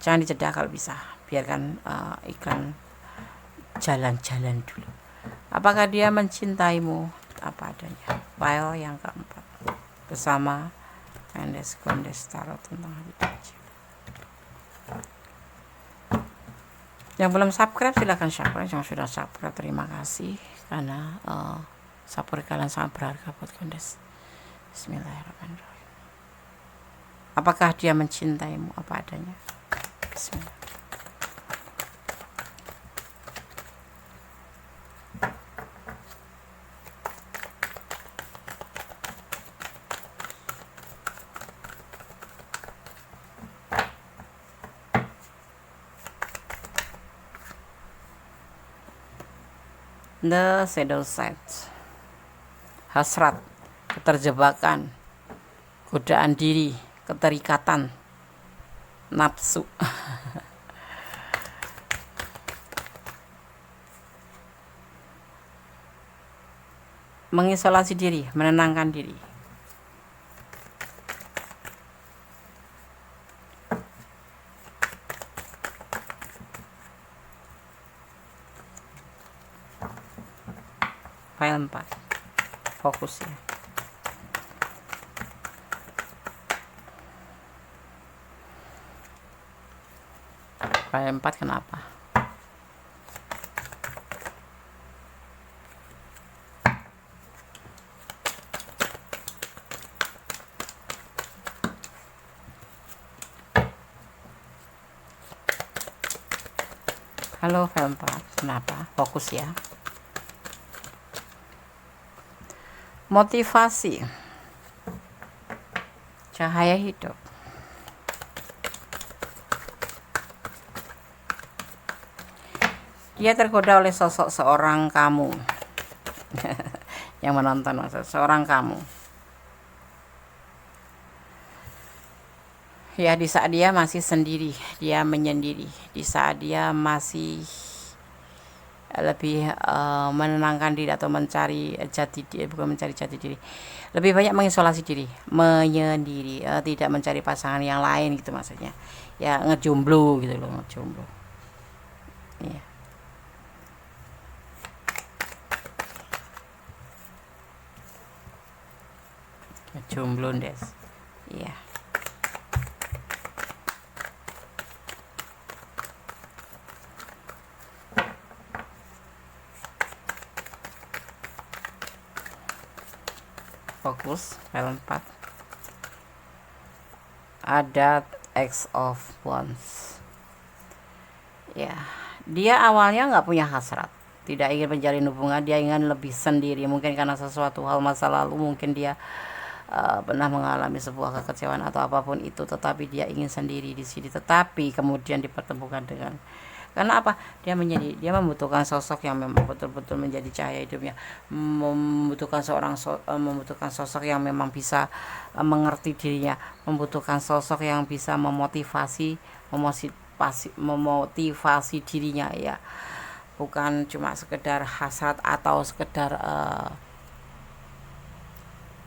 Jangan dijeda kalau bisa. Biarkan iklan jalan-jalan dulu. Apakah dia mencintaimu apa adanya? File yang keempat bersama Mendes Gondes Tarot tentang habitasi. Yang belum subscribe silahkan subscribe. Yang sudah subscribe terima kasih, karena support kalian sangat berharga buat Gondes. Bismillahirrahmanirrahim. Apakah dia mencintaimu apa adanya? Bismillah. The shadow side, hasrat, keterjebakan, godaan diri, keterikatan, nafsu. Mengisolasi diri, menenangkan diri. File 4, fokus ya. File 4 kenapa? Halo file 4, kenapa? Fokus ya. Motivasi, cahaya hidup. Dia tergoda oleh sosok seorang kamu. Yang menonton seorang kamu ya, di saat dia masih sendiri, dia menyendiri, di saat dia masih lebih menenangkan diri atau mencari jati diri, bukan mencari jati diri, lebih banyak mengisolasi diri, menyendiri, tidak mencari pasangan yang lain gitu maksudnya ya, ngejomblo gitu loh, ngejomblo ya. Ngejomblo des ya. fokus file 4. Ada X of Wands. Ya, dia awalnya nggak punya hasrat, tidak ingin menjalin hubungan, dia ingin lebih sendiri, mungkin karena sesuatu hal masa lalu, mungkin dia pernah mengalami sebuah kekecewaan atau apapun itu, tetapi dia ingin sendiri di sini. Tetapi kemudian dipertemukan dengan, karena apa, dia membutuhkan sosok yang memang betul-betul menjadi cahaya hidupnya, membutuhkan membutuhkan sosok yang memang bisa mengerti dirinya, membutuhkan sosok yang bisa memotivasi dirinya, ya, bukan cuma sekedar hasrat atau sekedar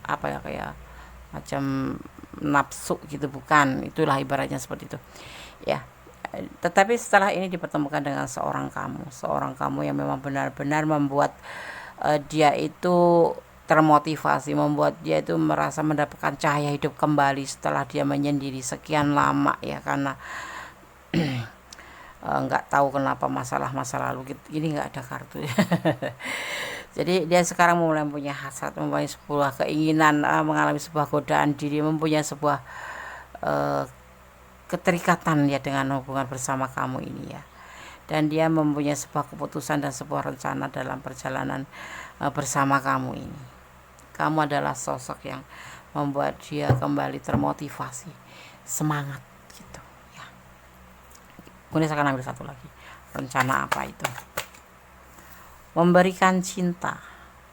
apa ya, kayak macam nafsu gitu, bukan, itulah ibaratnya seperti itu, ya. Tetapi setelah ini dipertemukan dengan seorang kamu yang memang benar-benar membuat dia itu termotivasi, membuat dia itu merasa mendapatkan cahaya hidup kembali setelah dia menyendiri sekian lama, ya, karena nggak tahu kenapa masalah masa lalu gitu. Ini nggak ada kartu. Jadi dia sekarang mulai punya hasrat, mempunyai sebuah keinginan, mengalami sebuah godaan diri, mempunyai sebuah keterikatan ya dengan hubungan bersama kamu ini, ya. Dan dia mempunyai sebuah keputusan dan sebuah rencana dalam perjalanan bersama kamu ini. Kamu adalah sosok yang membuat dia kembali termotivasi, semangat gitu, ya. Kemudian saya akan ambil satu lagi. Rencana apa itu? Memberikan cinta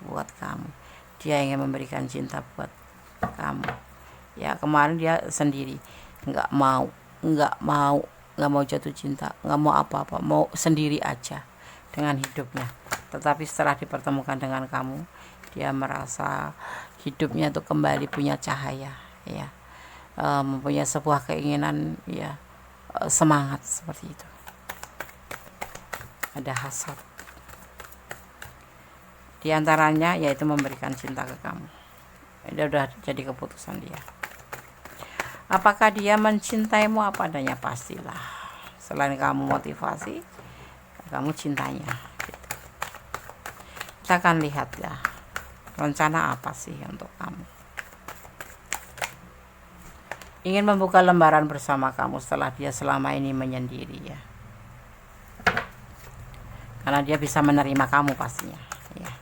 buat kamu. Dia ingin memberikan cinta buat kamu, ya. Kemarin dia sendiri, nggak mau jatuh cinta, nggak mau apa-apa, mau sendiri aja dengan hidupnya. Tetapi setelah dipertemukan dengan kamu, dia merasa hidupnya tuh kembali punya cahaya, ya, mempunyai sebuah keinginan, ya, semangat seperti itu. Ada hasrat di antaranya, yaitu memberikan cinta ke kamu. Dia udah jadi keputusan dia. Apakah dia mencintaimu apa adanya? Pastilah. Selain kamu motivasi, kamu cintanya gitu. Kita akan lihat, ya, rencana apa sih untuk kamu. Ingin membuka lembaran bersama kamu setelah dia selama ini menyendiri, ya. Karena dia bisa menerima kamu pastinya, ya.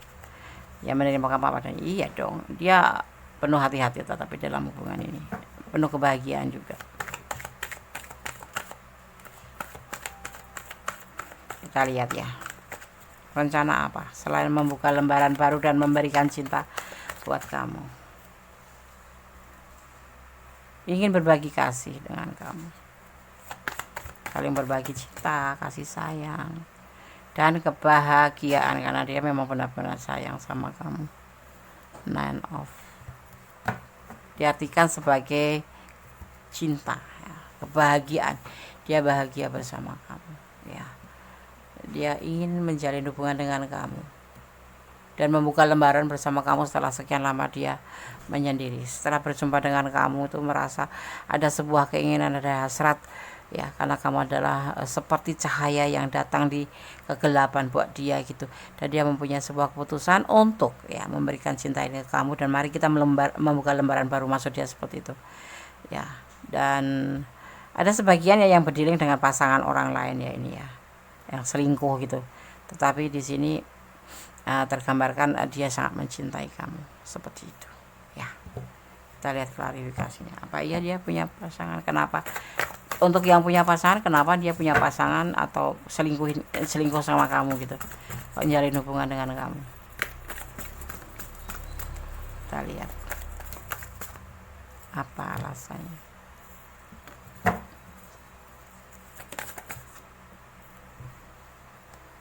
Ya, menerima kamu apa adanya. Iya dong, dia penuh hati-hati tetapi dalam hubungan ini penuh kebahagiaan juga. Kita lihat, ya, rencana apa selain membuka lembaran baru dan memberikan cinta buat kamu. Ingin berbagi kasih dengan kamu, saling berbagi cinta, kasih sayang, dan kebahagiaan, karena dia memang benar-benar sayang sama kamu. Nine of diartikan sebagai cinta, ya, kebahagiaan. Dia bahagia bersama kamu, ya. Dia ingin menjalin hubungan dengan kamu dan membuka lembaran bersama kamu setelah sekian lama dia menyendiri. Setelah berjumpa dengan kamu itu merasa ada sebuah keinginan, ada hasrat, ya, karena kamu adalah seperti cahaya yang datang di kegelapan buat dia gitu. Dan dia mempunyai sebuah keputusan untuk, ya, memberikan cinta ini ke kamu, dan mari kita membuka lembaran baru, maksud dia seperti itu, ya. Dan ada sebagian, ya, yang berdealing dengan pasangan orang lain, ya, ini, ya, yang selingkuh gitu. Tetapi di sini tergambarkan dia sangat mencintai kamu seperti itu, ya. Kita lihat klarifikasinya. Apa iya dia punya pasangan? Kenapa? Untuk yang punya pasangan, kenapa dia punya pasangan atau selingkuh sama kamu gitu, menjalin hubungan dengan kamu? Kita lihat apa alasannya.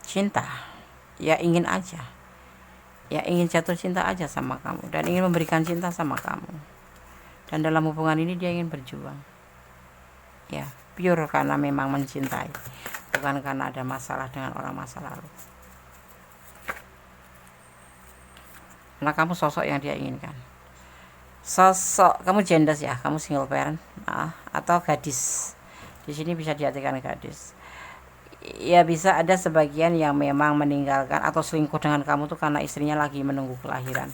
Cinta, ya, ingin aja, ya, ingin jatuh cinta aja sama kamu dan ingin memberikan cinta sama kamu. Dan dalam hubungan ini dia ingin berjuang, ya, pure karena memang mencintai, bukan karena ada masalah dengan orang masa lalu. Karena kamu sosok yang dia inginkan. Sosok kamu gender, ya, kamu single parent, atau gadis. Di sini bisa diartikan gadis. Ya, bisa ada sebagian yang memang meninggalkan atau selingkuh dengan kamu tuh karena istrinya lagi menunggu kelahiran.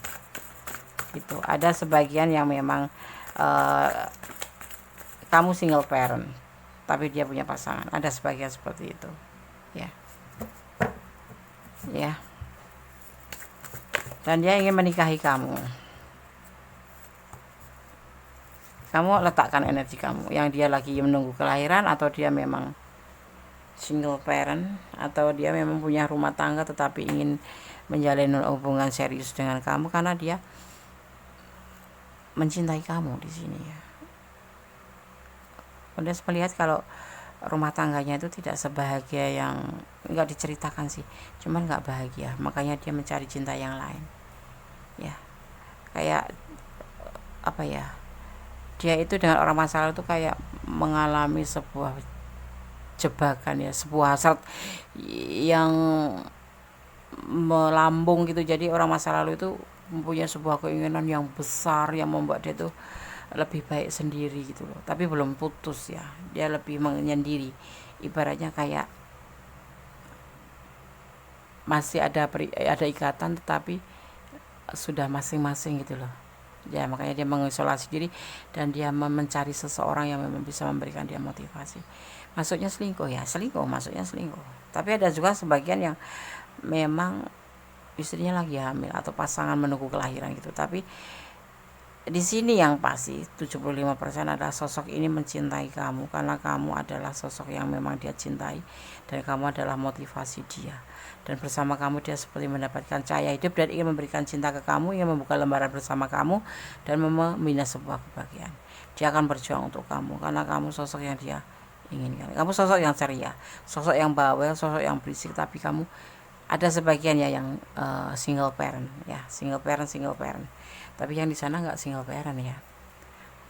Itu ada sebagian yang memang kamu single parent tapi dia punya pasangan, ada sebagian seperti itu ya. Ya, dan dia ingin menikahi kamu. Kamu letakkan energi kamu yang dia lagi menunggu kelahiran, atau dia memang single parent, atau dia memang punya rumah tangga tetapi ingin menjalin hubungan serius dengan kamu karena dia mencintai kamu di sini ya. Udah melihat kalau rumah tangganya itu tidak sebahagia yang nggak diceritakan sih, cuman nggak bahagia, makanya dia mencari cinta yang lain ya. Kayak apa ya, dia itu dengan orang masa lalu itu kayak mengalami sebuah jebakan ya, sebuah hasrat yang melambung gitu. Jadi orang masa lalu itu mempunyai sebuah keinginan yang besar yang membuat dia tuh lebih baik sendiri gitu loh, tapi belum putus ya, dia lebih menyendiri, ibaratnya kayak masih ada ikatan tetapi sudah masing-masing gitu loh ya. Makanya dia mengisolasi diri dan dia mencari seseorang yang memang bisa memberikan dia motivasi. Maksudnya selingkuh ya, maksudnya selingkuh. Tapi ada juga sebagian yang memang istrinya lagi hamil atau pasangan menunggu kelahiran gitu. Tapi di sini yang pasti 75% adalah sosok ini mencintai kamu karena kamu adalah sosok yang memang dia cintai dan kamu adalah motivasi dia. Dan bersama kamu dia seperti mendapatkan cahaya hidup dan ingin memberikan cinta ke kamu, ingin membuka lembaran bersama kamu dan membina sebuah kebahagiaan. Dia akan berjuang untuk kamu karena kamu sosok yang dia inginkan. Kamu sosok yang ceria, sosok yang bawel, sosok yang berisik, tapi kamu ada sebagian ya yang single parent ya, single parent. Tapi yang di sana nggak single parent ya.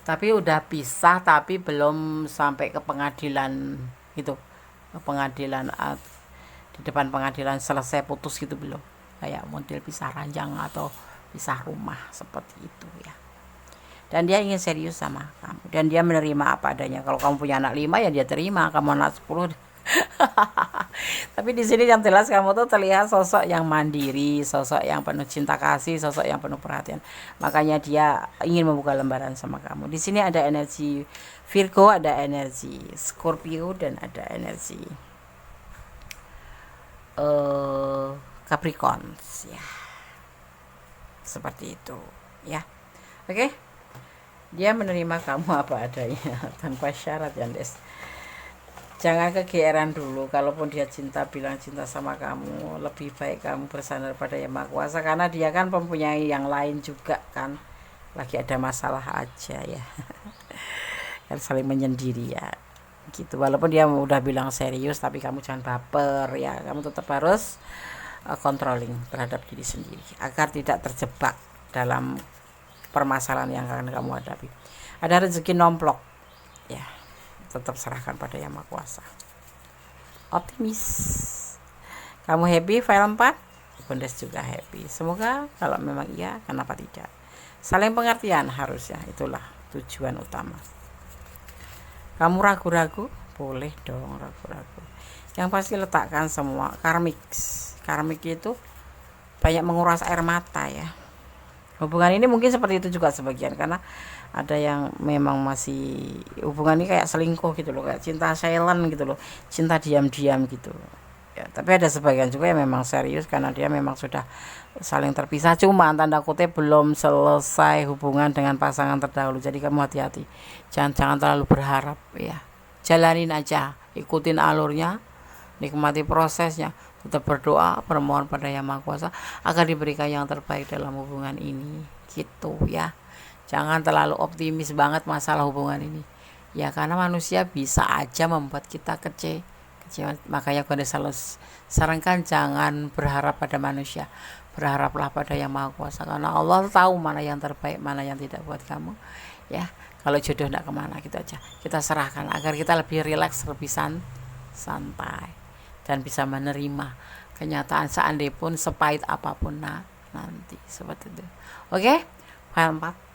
Tapi udah pisah tapi belum sampai ke pengadilan gitu. Ke pengadilan di depan pengadilan selesai putus gitu belum. Kayak model pisah ranjang atau pisah rumah seperti itu ya. Dan dia ingin serius sama kamu dan dia menerima apa adanya. Kalau kamu punya anak 5 ya dia terima, kamu anak 10 tapi di sini yang jelas kamu tuh terlihat sosok yang mandiri, sosok yang penuh cinta kasih, sosok yang penuh perhatian. Makanya dia ingin membuka lembaran sama kamu. Di sini ada energi Virgo, ada energi Scorpio, dan ada energi Capricorn ya. Seperti itu ya. Oke. Dia menerima kamu apa adanya tanpa syarat ya, Des. Jangan kegeeran dulu. Kalaupun dia cinta, bilang cinta sama kamu, lebih baik kamu bersandar pada Yang Maha Kuasa karena dia kan mempunyai yang lain juga kan. Lagi ada masalah aja ya. Kan saling menyendiri ya. Gitu. Walaupun dia udah bilang serius, tapi kamu jangan baper ya. Kamu tetap harus controlling terhadap diri sendiri agar tidak terjebak dalam permasalahan yang akan kamu hadapi. Ada rezeki nomplok ya. Tetap serahkan pada Yang Maha Kuasa. Optimis. Kamu happy file 4? Bundes juga happy. Semoga kalau memang iya, kenapa tidak? Saling pengertian harusnya, itulah tujuan utama. Kamu ragu-ragu? Boleh dong ragu-ragu. Yang pasti letakkan semua karmik. Karmik itu banyak menguras air mata ya. Hubungan ini mungkin seperti itu juga sebagian karena ada yang memang masih hubungan ini kayak selingkuh gitu loh, kayak cinta silent gitu loh, cinta diam-diam gitu ya. Tapi ada sebagian juga yang memang serius karena dia memang sudah saling terpisah, cuma tanda kutip belum selesai hubungan dengan pasangan terdahulu. Jadi kamu hati-hati, jangan terlalu berharap ya, jalanin aja, ikutin alurnya, nikmati prosesnya, tetap berdoa, bermohon pada Yang Maha Kuasa agar diberikan yang terbaik dalam hubungan ini gitu ya. Jangan terlalu optimis banget masalah hubungan ini ya, karena manusia bisa aja membuat kita kecewa. Makanya gue selalu sarankan jangan berharap pada manusia, berharaplah pada Yang Maha Kuasa karena Allah tahu mana yang terbaik, mana yang tidak buat kamu ya. Kalau jodoh tidak kemana gitu aja kita serahkan agar kita lebih rileks, lebih santai dan bisa menerima kenyataan seandainya pun sepahit apapun nanti seperti itu. Oke, file 4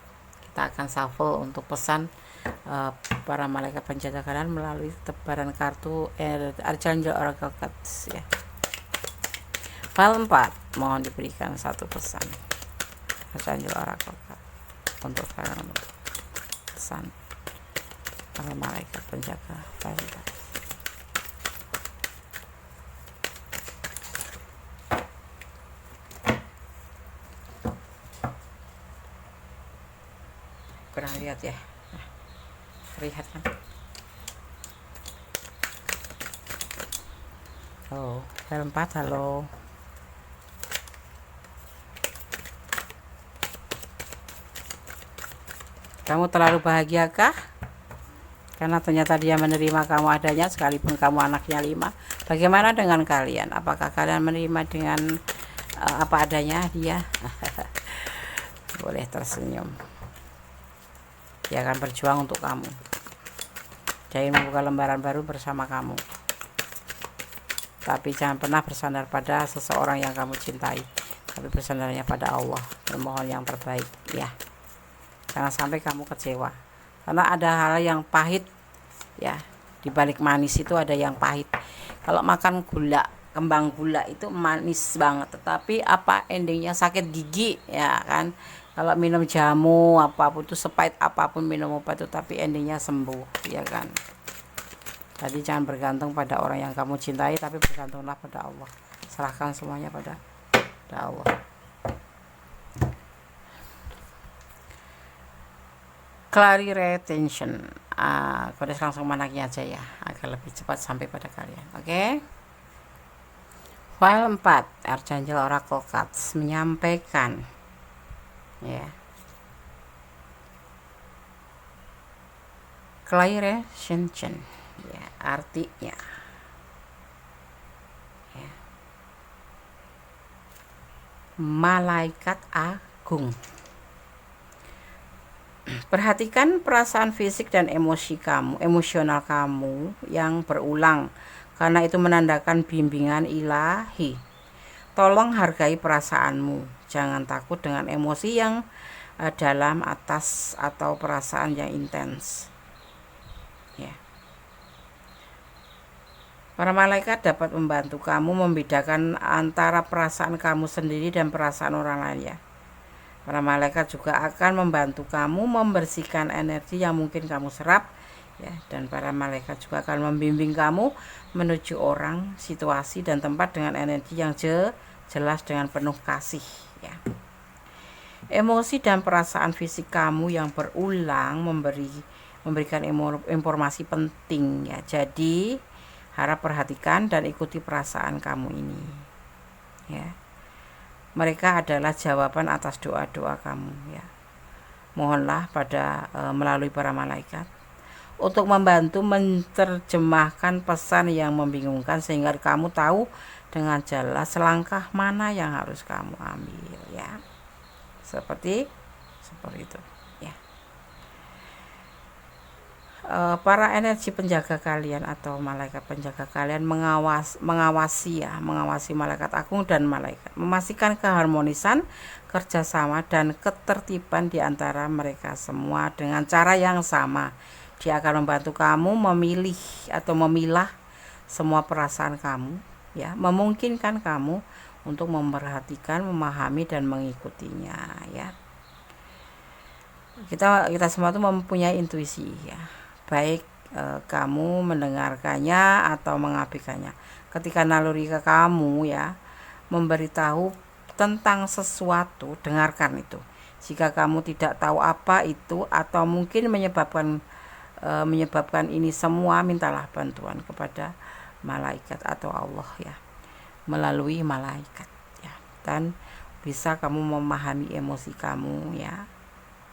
kita akan shuffle untuk pesan para malaikat penjaga kanan melalui tebaran kartu Archangel Oracle Cards ya. File 4 mohon diberikan satu pesan Archangel Oracle Cards. untuk sekarang untuk pesan para malaikat penjaga file. Pernah lihat ya? Nah, terlihat kan? Oh, file 4, halo. Kamu terlalu bahagiakah? Karena ternyata dia menerima kamu adanya sekalipun kamu anaknya 5. Bagaimana dengan kalian? Apakah kalian menerima dengan apa adanya dia? Boleh tersenyum. Dia akan berjuang untuk kamu. Dia ingin membuka lembaran baru bersama kamu. Tapi jangan pernah bersandar pada seseorang yang kamu cintai, tapi bersandarnya pada Allah, memohon yang terbaik ya. Jangan sampai kamu kecewa, karena ada hal yang pahit ya. Di balik manis itu ada yang pahit. Kalau makan gula, kembang gula itu manis banget, tetapi apa endingnya? Sakit gigi ya kan. Kalau minum jamu apapun itu, sepahit apapun minum obat itu, tapi endingnya sembuh ya kan. Jadi jangan bergantung pada orang yang kamu cintai, tapi bergantunglah pada Allah. Serahkan semuanya pada Allah. Clary retention. Kode langsung manaknya aja ya, agar lebih cepat sampai pada kalian. Oke. File 4, Archangel Oracle Cards menyampaikan ya. Clary retention ya, artinya ya, malaikat agung. Perhatikan perasaan fisik dan emosional kamu yang berulang, karena itu menandakan bimbingan ilahi. Tolong hargai perasaanmu, jangan takut dengan emosi yang dalam atas atau perasaan yang intens ya. Para malaikat dapat membantu kamu membedakan antara perasaan kamu sendiri dan perasaan orang lain ya. Para malaikat juga akan membantu kamu membersihkan energi yang mungkin kamu serap ya, dan para malaikat juga akan membimbing kamu menuju orang, situasi dan tempat dengan energi yang jelas dengan penuh kasih ya. Emosi dan perasaan fisik kamu yang berulang memberikan informasi penting ya. Jadi harap perhatikan dan ikuti perasaan kamu ini ya. Mereka adalah jawaban atas doa-doa kamu ya. Mohonlah pada melalui para malaikat untuk membantu menerjemahkan pesan yang membingungkan, sehingga kamu tahu dengan jelas langkah mana yang harus kamu ambil ya. Seperti itu ya. Para energi penjaga kalian atau malaikat penjaga kalian mengawasi malaikat agung dan malaikat, memastikan keharmonisan, kerjasama dan ketertiban di antara mereka semua dengan cara yang sama. Dia akan membantu kamu memilih atau memilah semua perasaan kamu ya, memungkinkan kamu untuk memperhatikan, memahami dan mengikutinya ya. Kita semua itu mempunyai intuisi ya, baik kamu mendengarkannya atau mengabaikannya. Ketika naluri ke kamu ya memberitahu tentang sesuatu, dengarkan itu. Jika kamu tidak tahu apa itu atau mungkin menyebabkan ini semua, mintalah bantuan kepada malaikat atau Allah ya, melalui malaikat ya, dan bisa kamu memahami emosi kamu ya.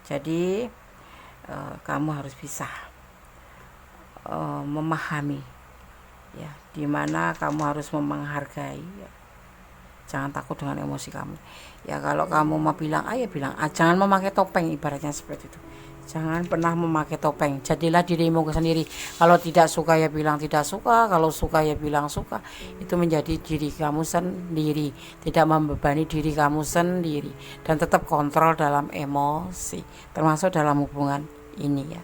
Jadi kamu harus bisa memahami ya, dimana kamu harus menghargai ya. Jangan takut dengan emosi kamu ya. Kalau kamu mau bilang ya bilang, jangan memakai topeng, ibaratnya seperti itu. Jangan pernah memakai topeng, jadilah dirimu sendiri. Kalau tidak suka ya bilang tidak suka, kalau suka ya bilang suka. Itu menjadi diri kamu sendiri, tidak membebani diri kamu sendiri, dan tetap kontrol dalam emosi, termasuk dalam hubungan ini ya.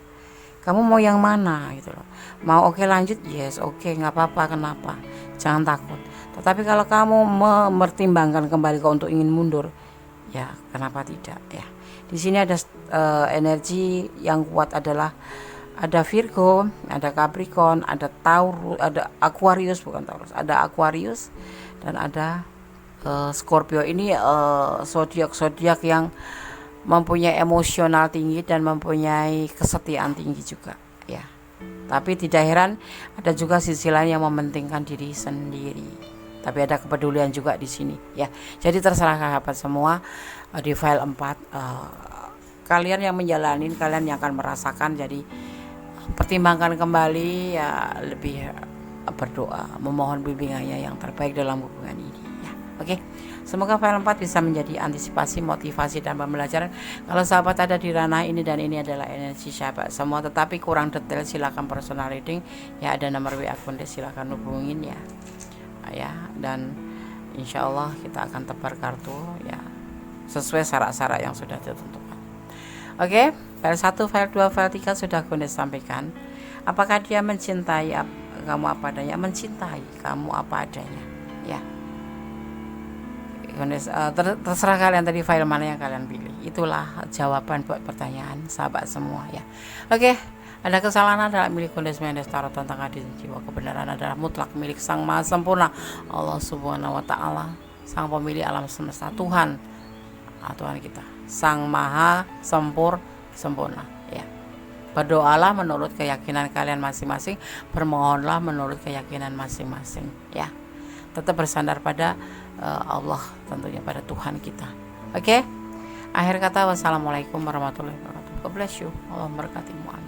Kamu mau yang mana gitu loh. Mau oke lanjut, yes oke, nggak apa-apa, kenapa, jangan takut. Tetapi kalau kamu mempertimbangkan kembali untuk ingin mundur, ya kenapa tidak ya. Di sini ada energi yang kuat adalah ada Virgo, ada Capricorn, ada Taurus, ada Aquarius, bukan Taurus, ada Aquarius dan ada Scorpio. Ini zodiak yang mempunyai emosional tinggi dan mempunyai kesetiaan tinggi juga ya. Tapi tidak heran ada juga sisi lain yang mementingkan diri sendiri. Tapi ada kepedulian juga di sini ya. Jadi terserah sahabat semua, di file 4 kalian yang menjalani, kalian yang akan merasakan. Jadi pertimbangkan kembali ya, lebih berdoa, memohon bimbingannya yang terbaik dalam hubungan ini ya. Oke. Semoga file 4 bisa menjadi antisipasi, motivasi dan pembelajaran. Kalau sahabat ada di ranah ini dan ini adalah energi sahabat semua, tetapi kurang detail, silakan personal reading ya, ada nomor WA Kundes, silakan hubungin ya. Ya, dan insya Allah kita akan tebar kartu ya sesuai syarat-syarat yang sudah ditentukan. Oke, file 1, file 2, file 3 sudah Kundes sampaikan. Apakah dia mencintai kamu apa adanya? Mencintai kamu apa adanya ya. Kundes terserah kalian tadi file mana yang kalian pilih. Itulah jawaban buat pertanyaan sahabat semua ya. Oke, ada kesalahan adalah milik Kundes Mendes Tarot tentang hadis jiwa. Kebenaran adalah mutlak milik Sang Maha Sempurna, Allah Subhanahu wa Ta'ala, Sang Pemilik alam semesta, Tuhan kita, Sang Maha Sempurna ya. Berdoalah menurut keyakinan kalian masing-masing, bermohonlah menurut keyakinan masing-masing ya. Tetap bersandar pada Allah, tentunya pada Tuhan kita. Oke. Akhir kata, wassalamualaikum warahmatullahi wabarakatuh. God bless you. Allah memberkatimu.